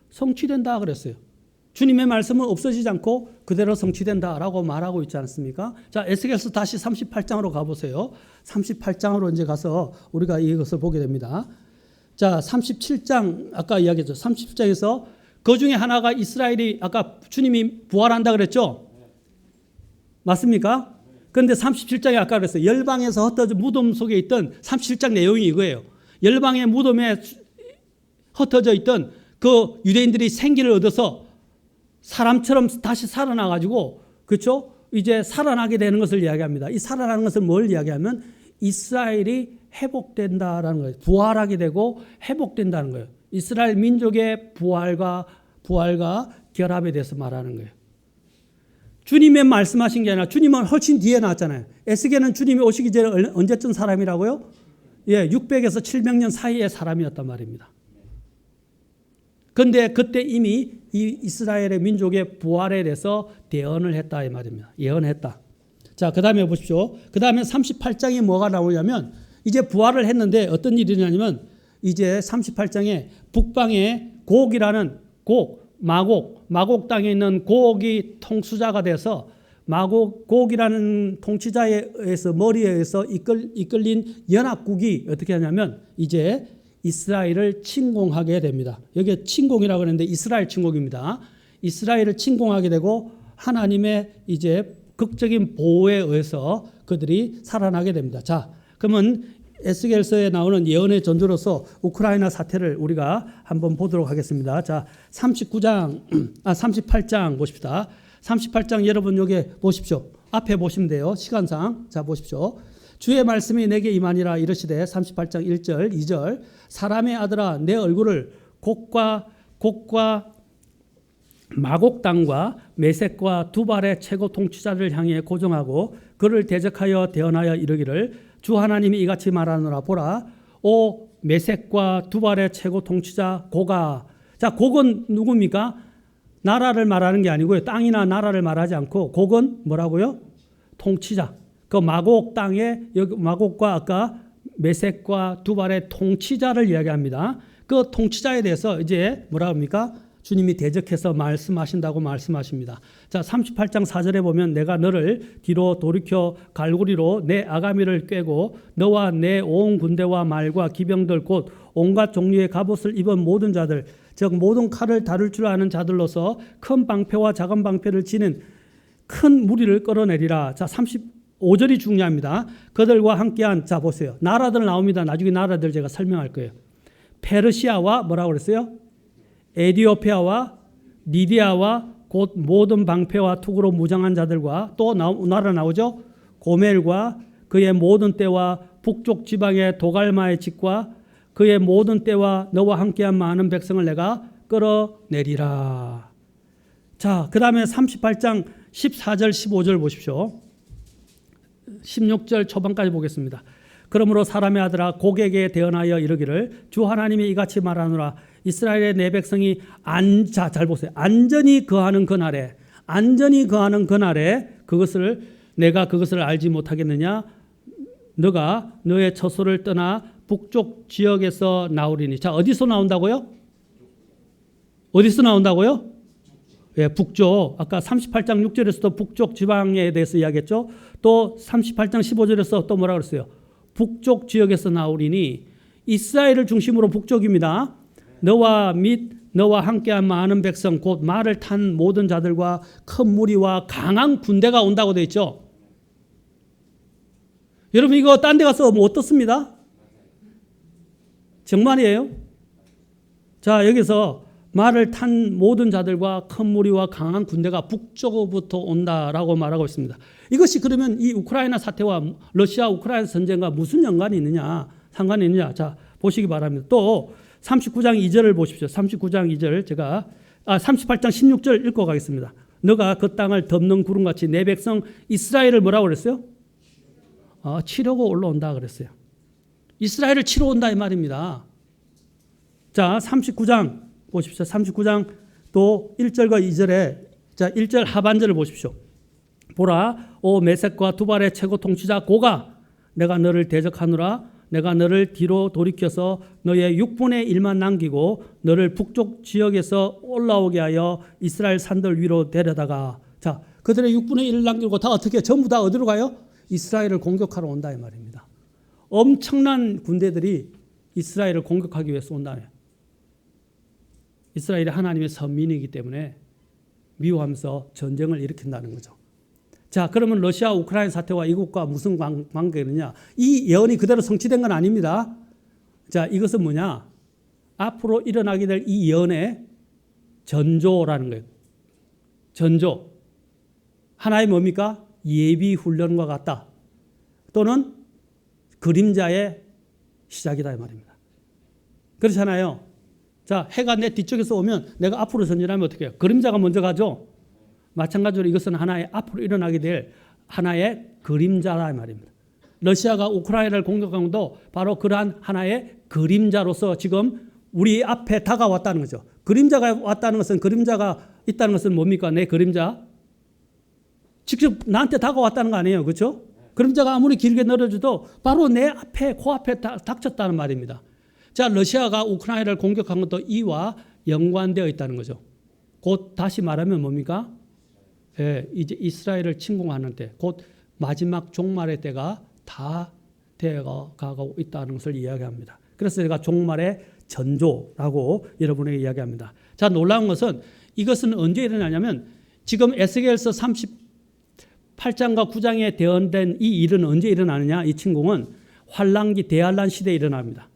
성취된다 그랬어요. 주님의 말씀은 없어지지 않고 그대로 성취된다라고 말하고 있지 않습니까? 자, 에스겔서 다시 38장으로 가보세요. 38장으로 이제 가서 우리가 이것을 보게 됩니다. 자, 37장 아까 이야기했죠. 37장에서 그 중에 하나가 이스라엘이 아까 주님이 부활한다 그랬죠? 맞습니까? 그런데 37장에 아까 그랬어요. 열방에서 흩어진 무덤 속에 있던 37장 내용이 이거예요. 열방의 무덤에 흩어져 있던 그 유대인들이 생기를 얻어서 사람처럼 다시 살아나가지고, 그렇죠? 이제 살아나게 되는 것을 이야기합니다. 이 살아나는 것을 뭘 이야기하면 이스라엘이 회복된다라는 거예요. 부활하게 되고 회복된다는 거예요. 이스라엘 민족의 부활과 결합에 대해서 말하는 거예요. 주님의 말씀하신 게 아니라 주님은 훨씬 뒤에 나왔잖아요. 에스겔은 주님이 오시기 전에 언제쯤 사람이라고요? 예, 600에서 700년 사이의 사람이었단 말입니다. 그런데 그때 이미 이 이스라엘의 민족의 부활에 대해서 대언을 했다 이 말입니다. 예언했다. 자, 그 다음에 보십시오. 그 다음에 38장에 뭐가 나오냐면 이제 부활을 했는데 어떤 일이 일어나냐면 이제 38장에 북방에 곡이라는 마곡 땅에 있는 곡이 통수자가 돼서 곡이라는 통치자에 의해서 머리에 의해서 이끌린 연합국이 어떻게 하냐면 이제 이스라엘을 침공하게 됩니다. 여기 침공이라고 하는데 이스라엘 침공입니다. 이스라엘을 침공하게 되고 하나님의 이제 극적인 보호에 의해서 그들이 살아나게 됩니다. 자, 그러면 에스겔서에 나오는 예언의 전조로서 우크라이나 사태를 우리가 한번 보도록 하겠습니다. 자, 38장 보십시다. 38장 여러분 여기 보십시오. 앞에 보시면 돼요. 시간상. 자, 보십시오. 주의 말씀이 내게 임하니라 이르시되 38장 1절 2절 사람의 아들아 내 얼굴을 곡과 마곡 땅과 메섹과 두발의 최고 통치자를 향해 고정하고 그를 대적하여 대언하여 이르기를 주 하나님이 이같이 말하노라 보라 오 메섹과 두발의 최고 통치자 고가. 자, 곡은 누굽니까? 나라를 말하는 게 아니고요. 땅이나 나라를 말하지 않고 곡은 뭐라고요? 통치자. 그 마곡 땅에 여기 마곡과 아까 메섹과 두발의 통치자를 이야기합니다. 그 통치자에 대해서 이제 뭐라 합니까? 주님이 대적해서 말씀하신다고 말씀하십니다. 자, 38장 4절에 보면 내가 너를 뒤로 돌이켜 갈고리로 내 아가미를 꿰고 너와 내 온 군대와 말과 기병들 곧 온갖 종류의 갑옷을 입은 모든 자들 즉 모든 칼을 다룰 줄 아는 자들로서 큰 방패와 작은 방패를 지닌 큰 무리를 끌어내리라. 자, 35절이 중요합니다. 그들과 함께한 자 보세요. 나라들 나옵니다. 나중에 나라들 제가 설명할 거예요. 페르시아와 뭐라고 그랬어요? 에디오피아와 리디아와 곧 모든 방패와 투구로 무장한 자들과 또 나라 나오죠. 고멜과 그의 모든 떼와 북쪽 지방의 도갈마의 집과 그의 모든 떼와 너와 함께한 많은 백성을 내가 끌어내리라. 자, 그 다음에 38장 14절 15절 보십시오. 16절 초반까지 보겠습니다. 그러므로 사람의 아들아 곡에게 대언하여 이르기를 주 하나님이 이같이 말하노라 이스라엘의 내 백성이 잘 보세요. 안전히 거하는 그날에 내가 그것을 알지 못하겠느냐 너가 너의 처소를 떠나 북쪽 지역에서 나오리니. 자, 어디서 나온다고요? 예, 북쪽. 아까 38장 6절에서도 북쪽 지방에 대해서 이야기했죠. 또 38장 15절에서 또 뭐라 그랬어요? 북쪽 지역에서 나오리니. 이스라엘을 중심으로 북쪽입니다. 너와 및 너와 함께한 많은 백성 곧 말을 탄 모든 자들과 큰 무리와 강한 군대가 온다고 되어 있죠. 여러분 이거 딴 데 가서 뭐 어떻습니다? 정말이에요? 자, 여기서 말을 탄 모든 자들과 큰 무리와 강한 군대가 북쪽으로부터 온다라고 말하고 있습니다. 이것이 그러면 이 우크라이나 사태와 러시아 우크라이나 전쟁과 무슨 연관이 있느냐, 상관이 있느냐. 자, 보시기 바랍니다. 또 39장 2절을 보십시오. 39장 2절 38장 16절 읽고 가겠습니다. 너가 그 땅을 덮는 구름같이 내 백성 이스라엘을 뭐라고 그랬어요? 치려고 올라온다 그랬어요. 이스라엘을 치러 온다 이 말입니다. 자, 39장 보십시오. 39장 또 1절과 2절에 자, 1절 하반절을 보십시오. 보라, 오 메섹과 두발의 최고 통치자 고가, 내가 너를 대적하노라. 내가 너를 뒤로 돌이켜서 너의 6분의 1만 남기고 너를 북쪽 지역에서 올라오게 하여 이스라엘 산들 위로 데려다가. 자, 그들의 6분의 1을 남기고 다 어떻게 전부 다 어디로 가요? 이스라엘을 공격하러 온다 이 말입니다. 엄청난 군대들이 이스라엘을 공격하기 위해서 온다. 이스라엘이 하나님의 선민이기 때문에 미워하면서 전쟁을 일으킨다는 거죠. 자, 그러면 러시아 우크라이나 사태와 이것과 무슨 관계가 있느냐? 이 예언이 그대로 성취된 건 아닙니다. 자, 이것은 뭐냐? 앞으로 일어나게 될 이 예언의 전조라는 거예요. 전조. 하나의 뭡니까? 예비 훈련과 같다. 또는 그림자의 시작이다 이 말입니다. 그렇잖아요. 자, 해가 내 뒤쪽에서 오면 내가 앞으로 전진하면 어떻게 해요? 그림자가 먼저 가죠. 마찬가지로 이것은 하나의 앞으로 일어나게 될 하나의 그림자라 말입니다. 러시아가 우크라이나를 공격한 것도 바로 그러한 하나의 그림자로서 지금 우리 앞에 다가왔다는 거죠. 그림자가 왔다는 것은, 그림자가 있다는 것은 뭡니까? 내 그림자. 직접 나한테 다가왔다는 거 아니에요. 그렇죠? 그림자가 아무리 길게 늘어져도 바로 내 앞에, 코앞에 닥쳤다는 말입니다. 자, 러시아가 우크라이나를 공격한 것도 이와 연관되어 있다는 거죠. 곧 다시 말하면 뭡니까? 예, 이제 이스라엘을 침공하는 때, 곧 마지막 종말의 때가 다 되어가고 있다는 것을 이야기합니다. 그래서 제가 종말의 전조라고 여러분에게 이야기합니다. 자, 놀라운 것은 이것은 언제 일어나냐면 지금 에스겔서 38장과 9장에 대언된 이 일은 언제 일어나느냐? 이 침공은 환란기 대환란 시대에 일어납니다.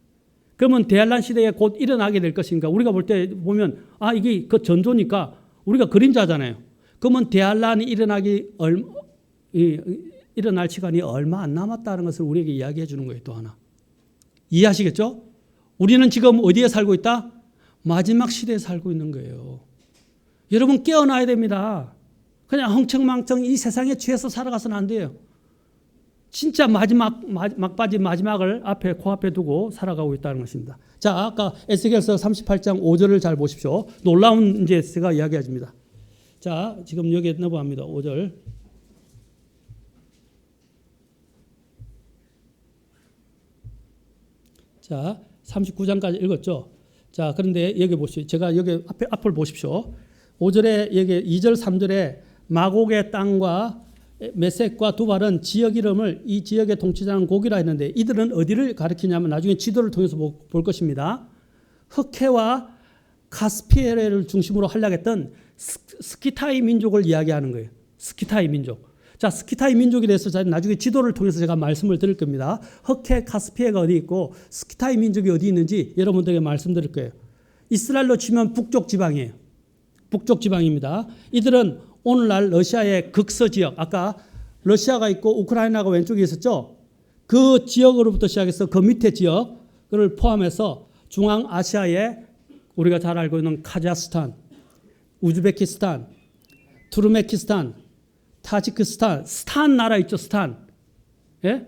그러면 대환란 시대에 곧 일어나게 될 것인가? 우리가 볼 때 보면 이게 그 전조니까 우리가 그림자잖아요. 그러면 대환란이 일어날 시간이 얼마 안 남았다는 것을 우리에게 이야기해 주는 거예요. 또 하나. 이해하시겠죠? 우리는 지금 어디에 살고 있다? 마지막 시대에 살고 있는 거예요. 여러분 깨어나야 됩니다. 그냥 흥청망청 이 세상에 취해서 살아가서는 안 돼요. 진짜 막바지 마지막을 앞에 코앞에 두고 살아가고 있다는 것입니다. 자, 아까 에스겔서 38장 5절을 잘 보십시오. 놀라운 이제 제가 이야기해 줍니다. 자, 지금 여기에 넘어갑니다. 5절. 자, 39장까지 읽었죠. 자, 그런데 여기 보십시오. 제가 여기 앞을 보십시오. 5절에 여기 2절, 3절에 마곡의 땅과 메섹과 두발은 지역 이름을 이 지역의 통치자는 곡이라 했는데 이들은 어디를 가리키냐면 나중에 지도를 통해서 볼 것입니다. 흑해와 카스피해를 중심으로 활약했던 스키타이 민족을 이야기하는 거예요. 스키타이 민족. 자, 스키타이 민족에 대해서 나중에 지도를 통해서 제가 말씀을 드릴 겁니다. 흑해, 카스피해가 어디 있고 스키타이 민족이 어디 있는지 여러분들에게 말씀드릴 거예요. 이스라엘로 치면 북쪽 지방이에요. 북쪽 지방입니다. 이들은 오늘날 러시아의 극서 지역, 아까 러시아가 있고 우크라이나가 왼쪽에 있었죠. 그 지역으로부터 시작해서 그 밑에 지역을 포함해서 중앙아시아의 우리가 잘 알고 있는 카자흐스탄, 우즈베키스탄, 투르메키스탄, 타지크스탄, 스탄 나라 있죠, 스탄. 예?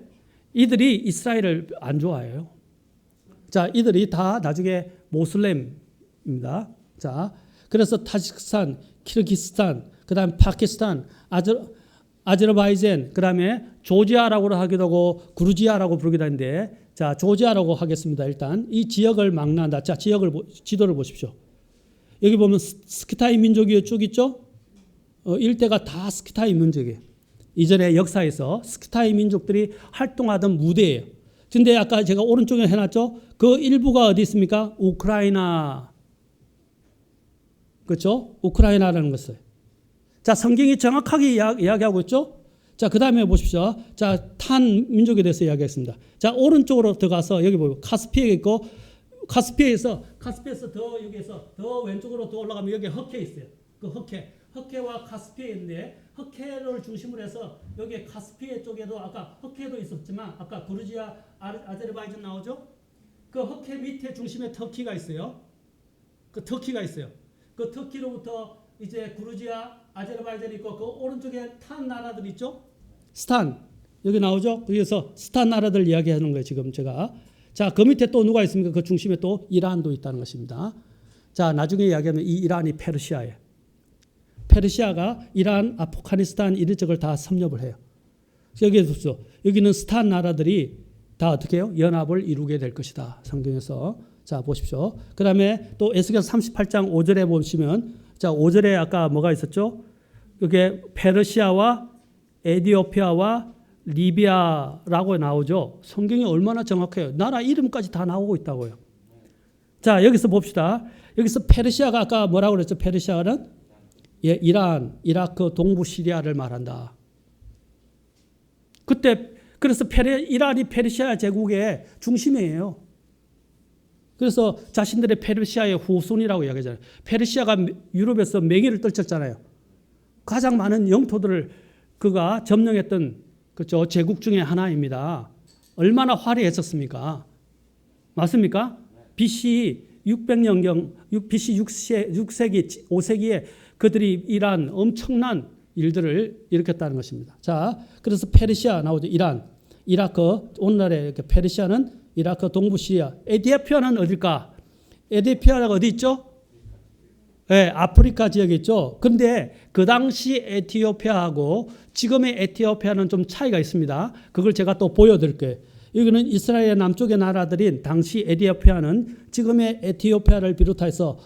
이들이 이스라엘을 안 좋아해요. 자, 이들이 다 나중에 모슬렘입니다. 자, 그래서 타지크스탄, 키르기스탄, 그 다음에 파키스탄, 아제르바이잔, 그 다음에 조지아라고 하기도 하고 그루지아라고 부르기도 하는데, 자, 조지아라고 하겠습니다. 일단 이 지역을 망라한다. 자, 지도를 보십시오. 여기 보면 스키타이 민족이 쭉 있죠. 일대가 다 스키타이 민족이에요. 이전의 역사에서 스키타이 민족들이 활동하던 무대예요. 근데 아까 제가 오른쪽에 해놨죠? 그 일부가 어디 있습니까? 우크라이나. 그렇죠? 우크라이나라는 것을. 자, 성경이 정확하게 이야기하고 있죠? 자, 그 다음에 보십시오. 자, 탄 민족에 대해서 이야기했습니다. 자, 오른쪽으로 들어가서 여기 보고 카스피에 있고, 카스피에서 더 여기에서 더 왼쪽으로 더 올라가면 여기 흑해 있어요. 그 흑해와 카스피에 있는데, 흑해를 중심으로 해서 여기 카스피해 쪽에도 아까 흑해도 있었지만 아까 그루지아 아제르바이잔 나오죠? 그 흑해 밑에 중심에 터키가 있어요. 그 터키로부터 이제 그루지아 아제르바이잔이 있고 그 오른쪽에 탄 나라들 있죠? 스탄 여기 나오죠? 그래서 스탄 나라들 이야기하는 거예요. 지금 제가. 자, 그 밑에 또 누가 있습니까? 그 중심에 또 이란도 있다는 것입니다. 자, 나중에 이야기하면 이 이란이 페르시아예요. 페르시아가 이란, 아프가니스탄 이런 쪽을 다 섭렵을 해요. 여기에 보십시오. 여기는 스탄 나라들이 다 어떻게 해요? 연합을 이루게 될 것이다. 성경에서. 자, 보십시오. 그 다음에 또 에스겔서 38장 5절에 보시면, 자, 5절에 아까 뭐가 있었죠? 여기 페르시아와 에디오피아와 리비아라고 나오죠. 성경이 얼마나 정확해요. 나라 이름까지 다 나오고 있다고요. 자, 여기서 봅시다. 여기서 페르시아가 아까 뭐라고 그랬죠? 페르시아는 예, 이란, 이라크, 동부 시리아를 말한다. 그때 그래서 이란이 페르시아 제국의 중심이에요. 그래서 자신들의 페르시아의 후손이라고 이야기하잖아요. 페르시아가 유럽에서 맹위를 떨쳤잖아요. 가장 많은 영토들을 그가 점령했던 그렇죠? 제국 중에 하나입니다. 얼마나 화려했었습니까? 맞습니까? BC 600년경, BC 6세기, 5세기에 그들이 일한 엄청난 일들을 일으켰다는 것입니다. 자, 그래서 페르시아 나오죠. 이란, 이라크, 오늘날의 페르시아는 이라크 동부 시리아. 에티오피아는 어딜까? 에티오피아가 어디 있죠? 네, 아프리카 지역에 있죠. 그런데 그 당시 에티오피아하고 지금의 에티오피아는 좀 차이가 있습니다. 그걸 제가 또 보여드릴게요. 여기는 이스라엘 남쪽의 나라들인 당시 에티오피아는 지금의 에티오피아를 비롯해서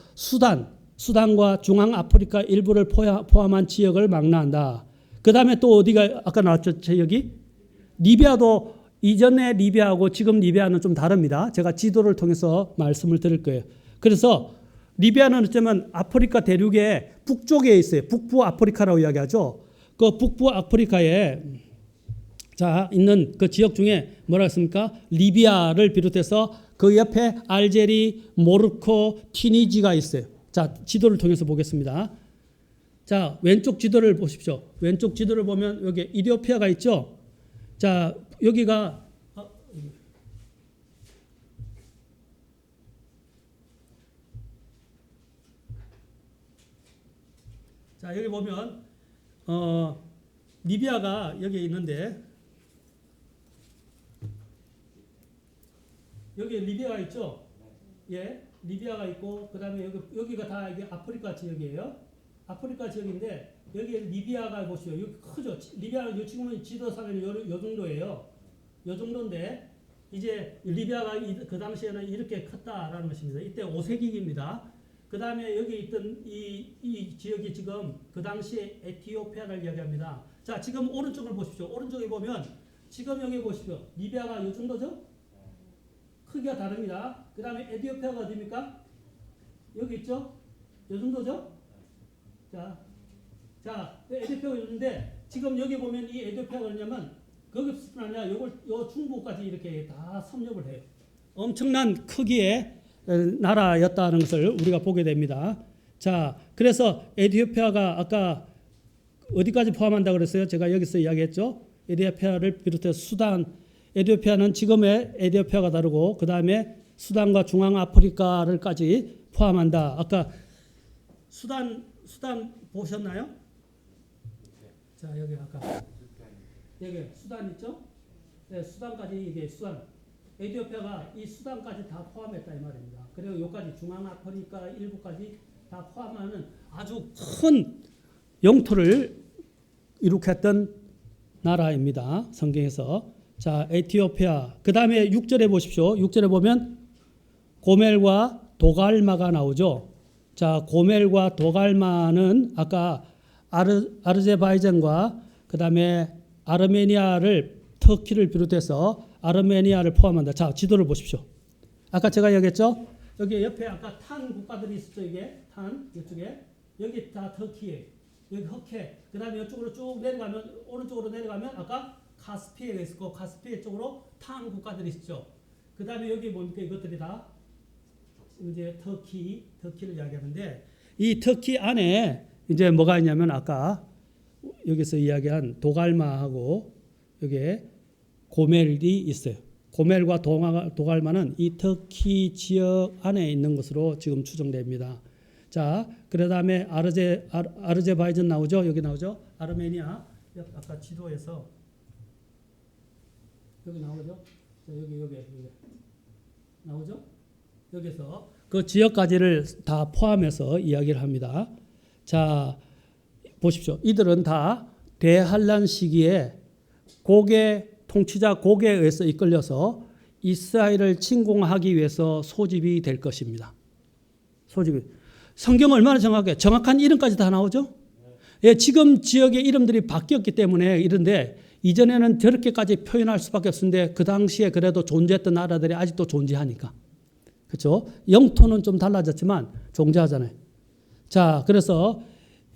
수단과 중앙 아프리카 일부를 포함한 지역을 망라한다. 그 다음에 또 어디가 아까 나왔죠? 여기 리비아도 이전의 리비아하고 지금 리비아는 좀 다릅니다. 제가 지도를 통해서 말씀을 드릴 거예요. 그래서 리비아는 어쩌면 아프리카 대륙의 북쪽에 있어요. 북부 아프리카라고 이야기하죠. 그 북부 아프리카에 자 있는 그 지역 중에 뭐라 했습니까? 리비아를 비롯해서 그 옆에 알제리, 모로코, 튀니지가 있어요. 자, 지도를 통해서 보겠습니다. 자, 왼쪽 지도를 보십시오. 왼쪽 지도를 보면 여기 이디오피아가 있죠. 자, 여기가 자, 여기 보면 리비아가 여기 있는데 여기 리비아가 있죠. 예, 리비아가 있고 그다음에 여기가 다 이게 아프리카 지역이에요. 아프리카 지역인데 여기 리비아가 보시죠. 여기 크죠. 리비아는 지금은 지도상에는 요 정도예요. 요 정도인데 이제 리비아가 그 당시에는 이렇게 컸다라는 것입니다. 이때 5세기입니다. 그 다음에 여기 있던 이 지역이 지금 그 당시에 에티오피아를 이야기합니다. 자, 지금 오른쪽을 보십시오. 오른쪽에 보면 지금 여기 보십시오. 리비아가 이 정도죠? 크기가 다릅니다. 그 다음에 에티오피아가 어디입니까? 여기 있죠? 이 정도죠? 자, 에티오피아가 있는데 지금 여기 보면 이 에티오피아가 뭐냐면 거기뿐 아니라 요 중부까지 이렇게 다 섭렵을 해요. 엄청난 크기의 나라였다는 것을 우리가 보게 됩니다. 자, 그래서 에티오피아가 아까 어디까지 포함한다고 그랬어요? 제가 여기서 이야기했죠. 에티오피아를 비롯해서 수단, 에티오피아는 지금의 에티오피아가 다르고 그 다음에 수단과 중앙 아프리카를까지 포함한다. 아까 수단 보셨나요? 자, 여기 아까 여기 수단 있죠? 네, 수단까지 이게 수단. 에티오피아가 이 수단까지 다 포함했다 이 말입니다. 그리고 여기까지 중앙 아프리카 일부까지 다 포함하는 아주 큰 영토를 이룩했던 나라입니다. 성경에서. 자, 에티오피아. 그 다음에 6절에 보십시오. 6절에 보면 고멜과 도갈마가 나오죠. 자, 고멜과 도갈마는 아까 아르제바이잔과 그 다음에 아르메니아를 터키를 비롯해서 아르메니아를 포함한다. 자, 지도를 보십시오. 아까 제가 얘기했죠? 여기 옆에 아까 탄 국가들이 있었죠. 이게 탄 이쪽에 여기 다 터키에 여기 흑해. 그다음에 이쪽으로 쭉 내려가면 오른쪽으로 내려가면 아까 카스피해가 있었고 카스피해 쪽으로 탄 국가들이 있었죠. 그다음에 여기 뭡니까? 이것들이 다 이제 터키를 이야기하는데 이 터키 안에 이제 뭐가 있냐면 아까 여기서 이야기한 도갈마하고 여기에 고멜이 있어요. 고멜과 도갈마는 이 터키 지역 안에 있는 것으로 지금 추정됩니다. 자, 그 다음에 아르제바이잔 나오죠? 여기 나오죠? 아르메니아. 아까 지도에서 여기 나오죠? 자, 여기 나오죠? 여기서 그 지역까지를 다 포함해서 이야기를 합니다. 자, 보십시오. 이들은 다 대환란 시기에 통치자 고개에 의해서 이끌려서 이스라엘을 침공하기 위해서 소집이 될 것입니다. 소집이. 성경 얼마나 정확해? 정확한 이름까지 다 나오죠? 예, 지금 지역의 이름들이 바뀌었기 때문에 이런데 이전에는 저렇게까지 표현할 수밖에 없었는데 그 당시에 그래도 존재했던 나라들이 아직도 존재하니까. 그렇죠? 영토는 좀 달라졌지만 존재하잖아요. 자, 그래서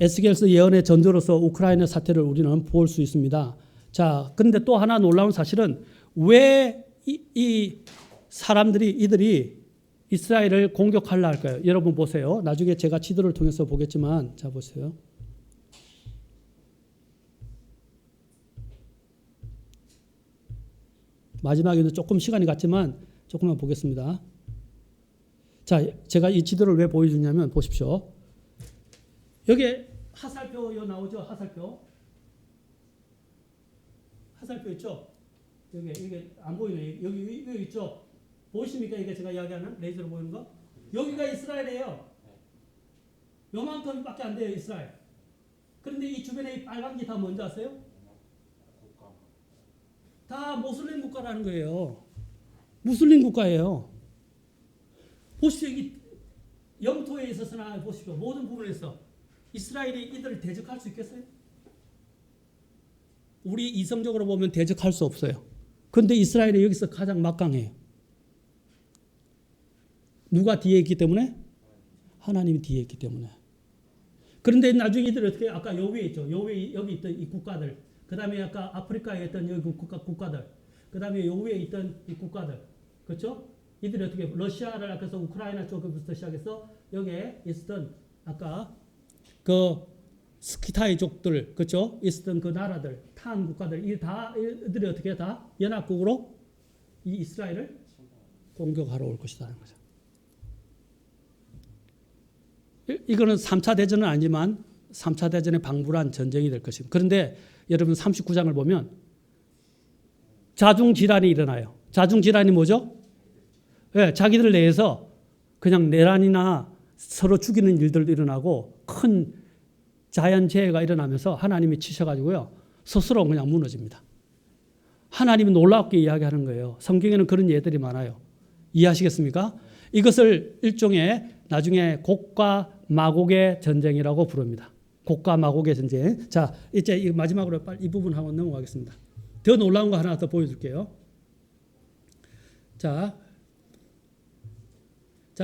에스겔서 예언의 전조로서 우크라이나 사태를 우리는 볼 수 있습니다. 자, 그런데 또 하나 놀라운 사실은 왜 이 사람들이 이들이 이스라엘을 공격하려 할까요? 여러분 보세요. 나중에 제가 지도를 통해서 보겠지만 자 보세요. 마지막에는 조금 시간이 갔지만 조금만 보겠습니다. 자, 제가 이 지도를 왜 보여주냐면 보십시오. 여기 하살표 나오죠? 하살표 있죠? 이게 안 보이네. 여기 있죠? 보이십니까? 이게 제가 이야기하는 레이저로 보이는 거? 여기가 이스라엘이에요. 요만큼밖에 안 돼요, 이스라엘. 그런데 이 주변에 이 빨간 게 다 뭔지 아세요? 다 모슬림 국가라는 거예요. 무슬림 국가예요. 보십시오. 이 영토에 있어서나 보십시오. 모든 부분에서 이스라엘이 이들을 대적할 수 있겠어요? 우리 이성적으로 보면 대적할 수 없어요. 그런데 이스라엘이 여기서 가장 막강해요. 누가 뒤에 있기 때문에? 하나님이 뒤에 있기 때문에. 그런데 나중에 이들이 어떻게 아까 요 위에 있죠. 요 위에 여기 있던 이 국가들. 그다음에 아까 아프리카에 있던 여기 국가들. 그다음에 요 위에 있던 이 국가들. 그렇죠? 이들이 어떻게 러시아를 아까서 우크라이나 쪽부터 시작해서 여기에 있었던 아까 그 스키타이족들 그렇죠? 있었던 그 나라들, 탄 국가들 이들이 어떻게 다 연합국으로 이 이스라엘을 공격하러 올 것이라는 거죠. 이거는 3차 대전은 아니지만 3차 대전의 방불한 전쟁이 될 것입니다. 그런데 여러분 39장을 보면 자중질환이 일어나요. 자중질환이 뭐죠? 네, 자기들 내에서 그냥 내란이나 서로 죽이는 일들도 일어나고 큰 자연재해가 일어나면서 하나님이 치셔가지고요. 스스로 그냥 무너집니다. 하나님이 놀랍게 이야기하는 거예요. 성경에는 그런 예들이 많아요. 이해하시겠습니까? 이것을 일종의 나중에 곡과 마곡의 전쟁이라고 부릅니다. 곡과 마곡의 전쟁. 자, 이제 마지막으로 빨리 이 부분 한번 넘어가겠습니다. 더 놀라운 거 하나 더 보여줄게요. 자,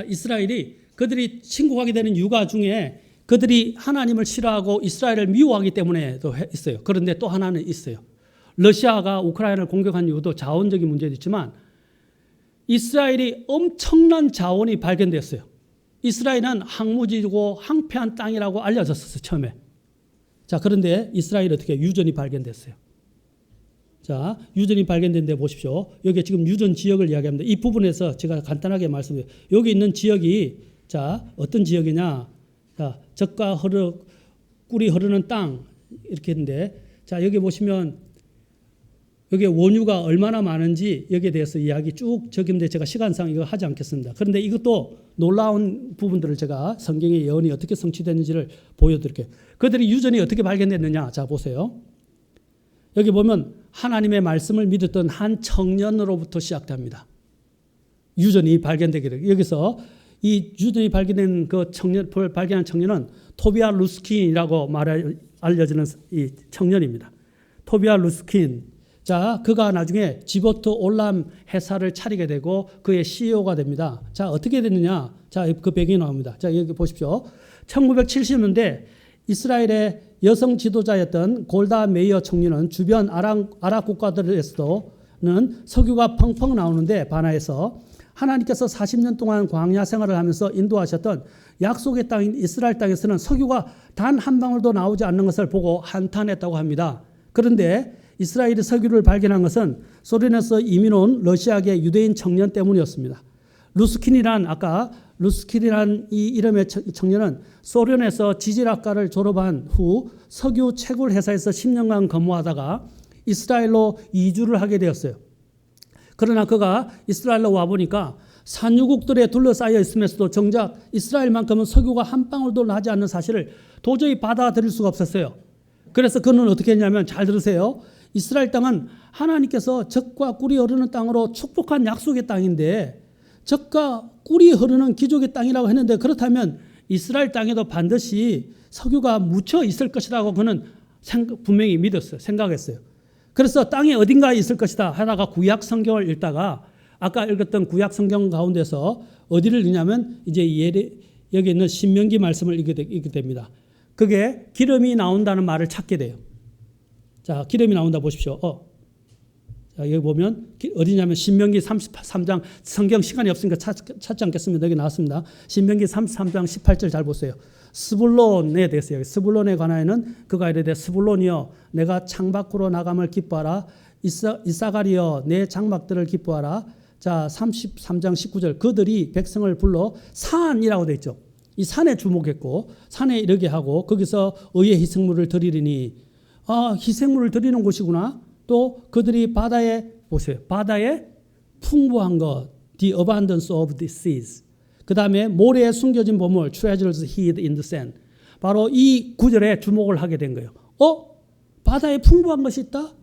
이스라엘이 그들이 침공하게 되는 이유가 중에 그들이 하나님을 싫어하고 이스라엘을 미워하기 때문에도 있어요. 그런데 또 하나는 있어요. 러시아가 우크라이나를 공격한 이유도 자원적인 문제도 있지만 이스라엘이 엄청난 자원이 발견됐어요. 이스라엘은 항무지고 항폐한 땅이라고 알려졌었어요. 처음에. 자, 그런데 이스라엘이 어떻게 유전이 발견됐어요. 자, 유전이 발견된 데 보십시오. 여기 지금 유전 지역을 이야기합니다. 이 부분에서 제가 간단하게 말씀드려요. 여기 있는 지역이 자, 어떤 지역이냐? 자, 젖과 꿀이 흐르는 땅 이렇게 했는데 자, 여기 보시면 여기 원유가 얼마나 많은지 여기에 대해서 이야기 쭉 적인데 제가 시간상 이거 하지 않겠습니다. 그런데 이것도 놀라운 부분들을 제가 성경의 예언이 어떻게 성취됐는지를 보여드릴게요. 그들이 유전이 어떻게 발견됐느냐? 자, 보세요. 여기 보면 하나님의 말씀을 믿었던 한 청년으로부터 시작됩니다. 유전이 발견되게 되고 여기서 이 유전이 발견된 그 발견한 청년은 토비아 루스킨이라고 알려지는 이 청년입니다. 토비아 루스킨. 자, 그가 나중에 지보트 올람 회사를 차리게 되고 그의 CEO가 됩니다. 자, 어떻게 됐느냐? 자, 그 배경이 나옵니다. 자, 여기 보십시오. 1970년대 이스라엘의 여성 지도자였던 골다 메이어 총리는 주변 아랍 국가들에서는 석유가 펑펑 나오는데 반하여서 하나님께서 40년 동안 광야 생활을 하면서 인도하셨던 약속의 땅인 이스라엘 땅에서는 석유가 단 한 방울도 나오지 않는 것을 보고 한탄했다고 합니다. 그런데 이스라엘이 석유를 발견한 것은 소련에서 이민 온 러시아계 유대인 청년 때문이었습니다. 루스킨이란 이 이름의 청년은 소련에서 지질학과를 졸업한 후 석유 채굴 회사에서 10년간 근무하다가 이스라엘로 이주를 하게 되었어요. 그러나 그가 이스라엘로 와보니까 산유국들에 둘러싸여 있으면서도 정작 이스라엘만큼은 석유가 한 방울도 나지 않는 사실을 도저히 받아들일 수가 없었어요. 그래서 그는 어떻게 했냐면, 잘 들으세요. 이스라엘 땅은 하나님께서 젖과 꿀이 흐르는 땅으로 축복한 약속의 땅인데 젖과 꿀이 흐르는 기족의 땅이라고 했는데, 그렇다면 이스라엘 땅에도 반드시 석유가 묻혀 있을 것이라고 그는 분명히 믿었어요. 생각했어요. 그래서 땅에 어딘가에 있을 것이다 하다가 구약 성경을 읽다가 아까 읽었던 구약 성경 가운데서 어디를 읽냐면 이제 여기 있는 신명기 말씀을 읽게 됩니다. 그게 기름이 나온다는 말을 찾게 돼요. 자, 기름이 나온다 보십시오. 자, 여기 보면 어디냐면 신명기 33장, 성경 시간이 없으니까 찾지 않겠습니다. 여기 나왔습니다. 신명기 33장 18절 잘 보세요. 스불론에 대해서, 스불론에 관하여는 그가 이르되 스불론이여 내가 창밖으로 나감을 기뻐하라. 이사가리여 내 장막들을 기뻐하라. 자, 33장 19절 그들이 백성을 불러 산이라고 되어 있죠. 이 산에 주목했고 산에 이르게 하고 거기서 의의 희생물을 드리리니, 희생물을 드리는 곳이구나. 또 그들이 바다에, 보세요, 바다에 풍부한 것, the abundance of the seas. 그 다음에 모래에 숨겨진 보물, treasures hid in the sand. 바로 이 구절에 주목을 하게 된 거예요. 바다에 풍부한 것이 있다?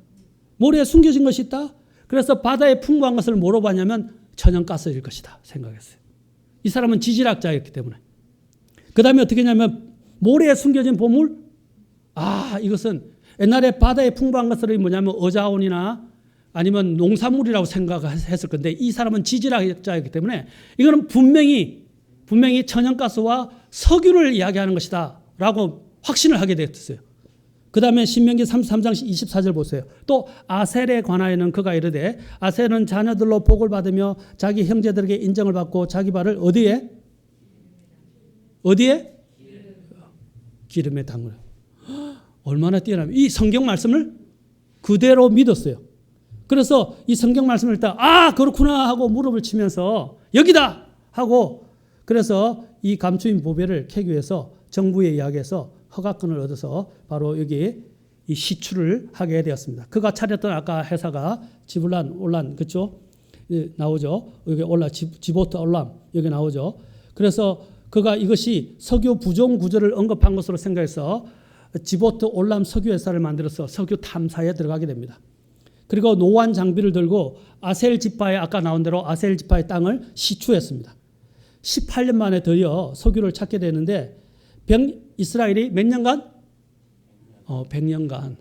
모래에 숨겨진 것이 있다? 그래서 바다에 풍부한 것을 뭐로 봤냐면 천연가스일 것이다 생각했어요. 이 사람은 지질학자였기 때문에. 그 다음에 어떻게 했냐면 모래에 숨겨진 보물? 이것은 옛날에 바다에 풍부한 것들이 뭐냐면 어자원이나 아니면 농산물이라고 생각했을 건데, 이 사람은 지질학자이기 때문에 이거는 분명히 천연가스와 석유를 이야기하는 것이다 라고 확신을 하게 되었어요. 그 다음에 신명기 33장 24절 보세요. 또 아셀에 관하여는 그가 이르되 아셀은 자녀들로 복을 받으며 자기 형제들에게 인정을 받고 자기 발을 어디에? 기름에 담그라. 얼마나 뛰어나면 이 성경 말씀을 그대로 믿었어요. 그래서 이 성경 말씀을 읽다 그렇구나 하고 무릎을 치면서 여기다 하고, 그래서 이 감추인 보배를 캐기 위해서 정부에 이야기해서 허가권을 얻어서 바로 여기 이 시추를 하게 되었습니다. 그가 차렸던 아까 회사가 지불란 올란, 그렇죠? 나오죠. 여기 지보트 올람 여기 나오죠. 그래서 그가 이것이 석유 부종 구조를 언급한 것으로 생각해서 지보트 올람 석유 회사를 만들어서 석유 탐사에 들어가게 됩니다. 그리고 노환 장비를 들고 아셀 지파의, 아까 나온 대로 아셀 지파의 땅을 시추했습니다. 18년 만에 드디어 석유를 찾게 되는데 이스라엘이 몇 년간? 100년간.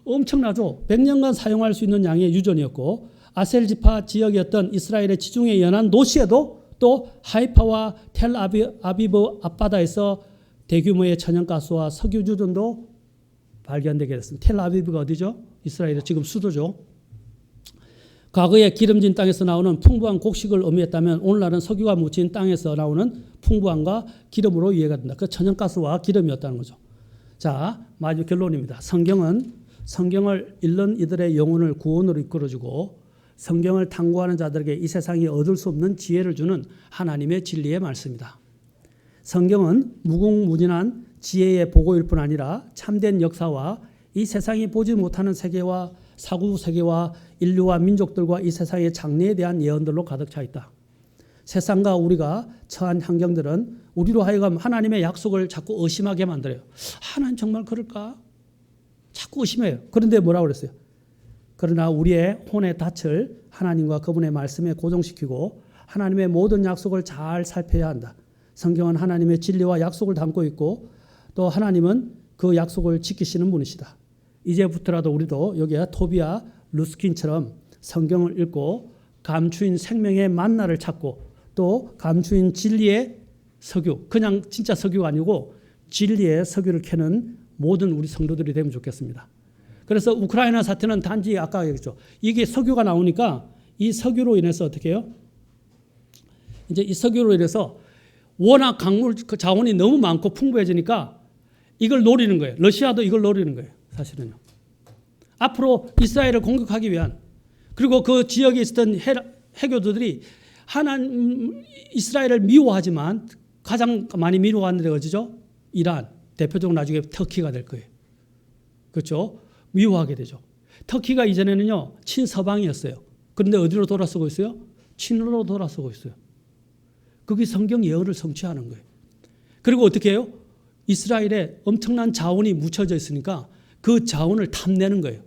엄청나죠? 100년간 사용할 수 있는 양의 유전이었고, 아셀 지파 지역이었던 이스라엘의 지중해 연안 도시에도 또 하이파와 텔아비브 앞바다에서 대규모의 천연가스와 석유 유전도 발견되게 됐습니다. 텔아비브가 어디죠? 이스라엘의 지금 수도죠. 과거에 기름진 땅에서 나오는 풍부한 곡식을 의미했다면 오늘날은 석유가 묻힌 땅에서 나오는 풍부함과 기름으로 이해가 된다. 그 천연가스와 기름이었다는 거죠. 자, 마지막 결론입니다. 성경을 읽는 이들의 영혼을 구원으로 이끌어주고 성경을 탐구하는 자들에게 이 세상이 얻을 수 없는 지혜를 주는 하나님의 진리의 말씀이다. 성경은 무궁무진한 지혜의 보고일 뿐 아니라 참된 역사와 이 세상이 보지 못하는 세계와 사구 세계와 인류와 민족들과 이 세상의 장래에 대한 예언들로 가득 차 있다. 세상과 우리가 처한 환경들은 우리로 하여금 하나님의 약속을 자꾸 의심하게 만들어요. 하나님 정말 그럴까? 자꾸 의심해요. 그런데 뭐라고 그랬어요? 그러나 우리의 혼의 닻을 하나님과 그분의 말씀에 고정시키고 하나님의 모든 약속을 잘 살펴야 한다. 성경은 하나님의 진리와 약속을 담고 있고 또 하나님은 그 약속을 지키시는 분이시다. 이제부터라도 우리도 여기에 토비아 루스킨처럼 성경을 읽고 감추인 생명의 만나를 찾고 또 감추인 진리의 석유, 그냥 진짜 석유가 아니고 진리의 석유를 캐는 모든 우리 성도들이 되면 좋겠습니다. 그래서 우크라이나 사태는 단지 아까 얘기했죠. 이게 석유가 나오니까 이 석유로 인해서 어떻게 해요? 이제 이 석유로 인해서 워낙 강물 자원이 너무 많고 풍부해지니까 이걸 노리는 거예요. 러시아도 이걸 노리는 거예요. 사실은요. 앞으로 이스라엘을 공격하기 위한, 그리고 그 지역에 있었던 해교도들이 이스라엘을 미워하지만 가장 많이 미워하는 데가 어디죠? 이란, 대표적으로 나중에 터키가 될 거예요. 그렇죠? 미워하게 되죠. 터키가 이전에는요 친서방이었어요. 그런데 어디로 돌아서고 있어요? 친으로 돌아서고 있어요. 그게 성경 예언을 성취하는 거예요. 그리고 어떻게 해요? 이스라엘에 엄청난 자원이 묻혀져 있으니까 그 자원을 탐내는 거예요.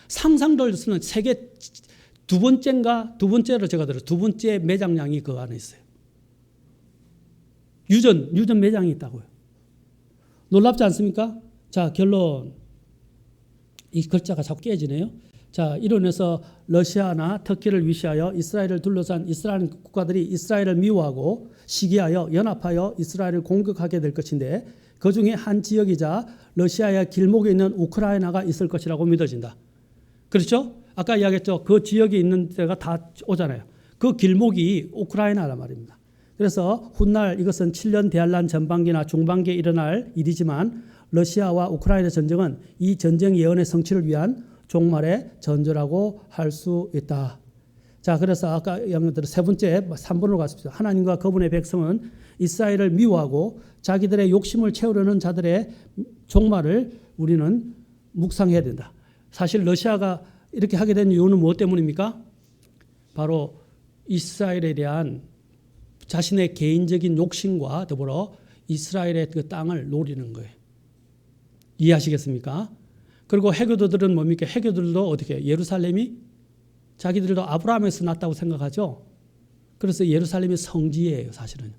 상상도 할 수 없는 세계 두 번째로 제가 들어요. 두 번째 매장량이 그 안에 있어요. 유전 매장이 있다고요. 놀랍지 않습니까? 자, 결론. 이 글자가 자꾸 깨지네요. 자, 이로 인해서 러시아나 터키를 위시하여 이스라엘을 둘러싼 이스라엘 국가들이 이스라엘을 미워하고 시기하여 연합하여 이스라엘을 공격하게 될 것인데 그 중에 한 지역이자 러시아의 길목에 있는 우크라이나가 있을 것이라고 믿어진다. 그렇죠? 아까 이야기했죠. 그 지역에 있는 데가 다 오잖아요. 그 길목이 우크라이나란 말입니다. 그래서 훗날 이것은 7년 대환란 전반기나 중반기에 일어날 일이지만 러시아와 우크라이나 전쟁은 이 전쟁 예언의 성취를 위한 종말의 전조라고 할 수 있다. 자, 그래서 아까 양면대로 세 번째 3번으로 갔습니다. 하나님과 그분의 백성은 이스라엘을 미워하고 자기들의 욕심을 채우려는 자들의 종말을 우리는 묵상해야 된다. 사실 러시아가 이렇게 하게 된 이유는 무엇 때문입니까? 바로 이스라엘에 대한 자신의 개인적인 욕심과 더불어 이스라엘의 그 땅을 노리는 거예요. 이해하시겠습니까? 그리고 해교도들은 뭡니까? 해교들도 어떻게 해요? 예루살렘이 자기들도 아브라함에서 났다고 생각하죠. 그래서 예루살렘이 성지예요, 사실은.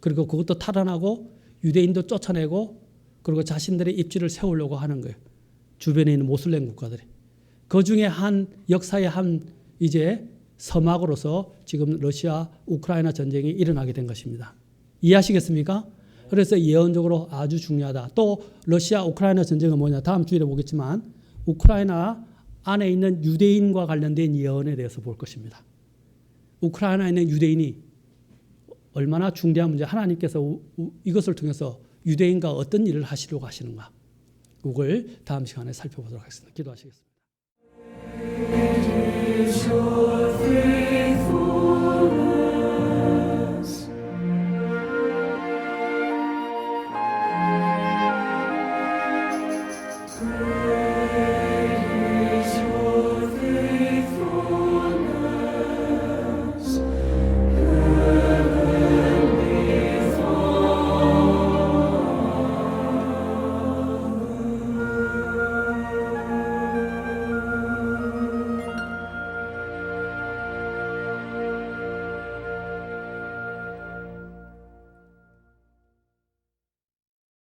그리고 그것도 탈환하고 유대인도 쫓아내고 그리고 자신들의 입지를 세우려고 하는 거예요. 주변에 있는 모슬렘 국가들이. 그 중에 한 역사의 한 이제 서막으로서 지금 러시아 우크라이나 전쟁이 일어나게 된 것입니다. 이해하시겠습니까? 그래서 예언적으로 아주 중요하다. 또 러시아 우크라이나 전쟁은 뭐냐? 다음 주에 보겠지만 우크라이나 안에 있는 유대인과 관련된 예언에 대해서 볼 것입니다. 우크라이나에 있는 유대인이 얼마나 중대한 문제, 하나님께서 이것을 통해서 유대인과 어떤 일을 하시려고 하시는가. 그걸 다음 시간에 살펴보도록 하겠습니다. 기도하시겠습니다.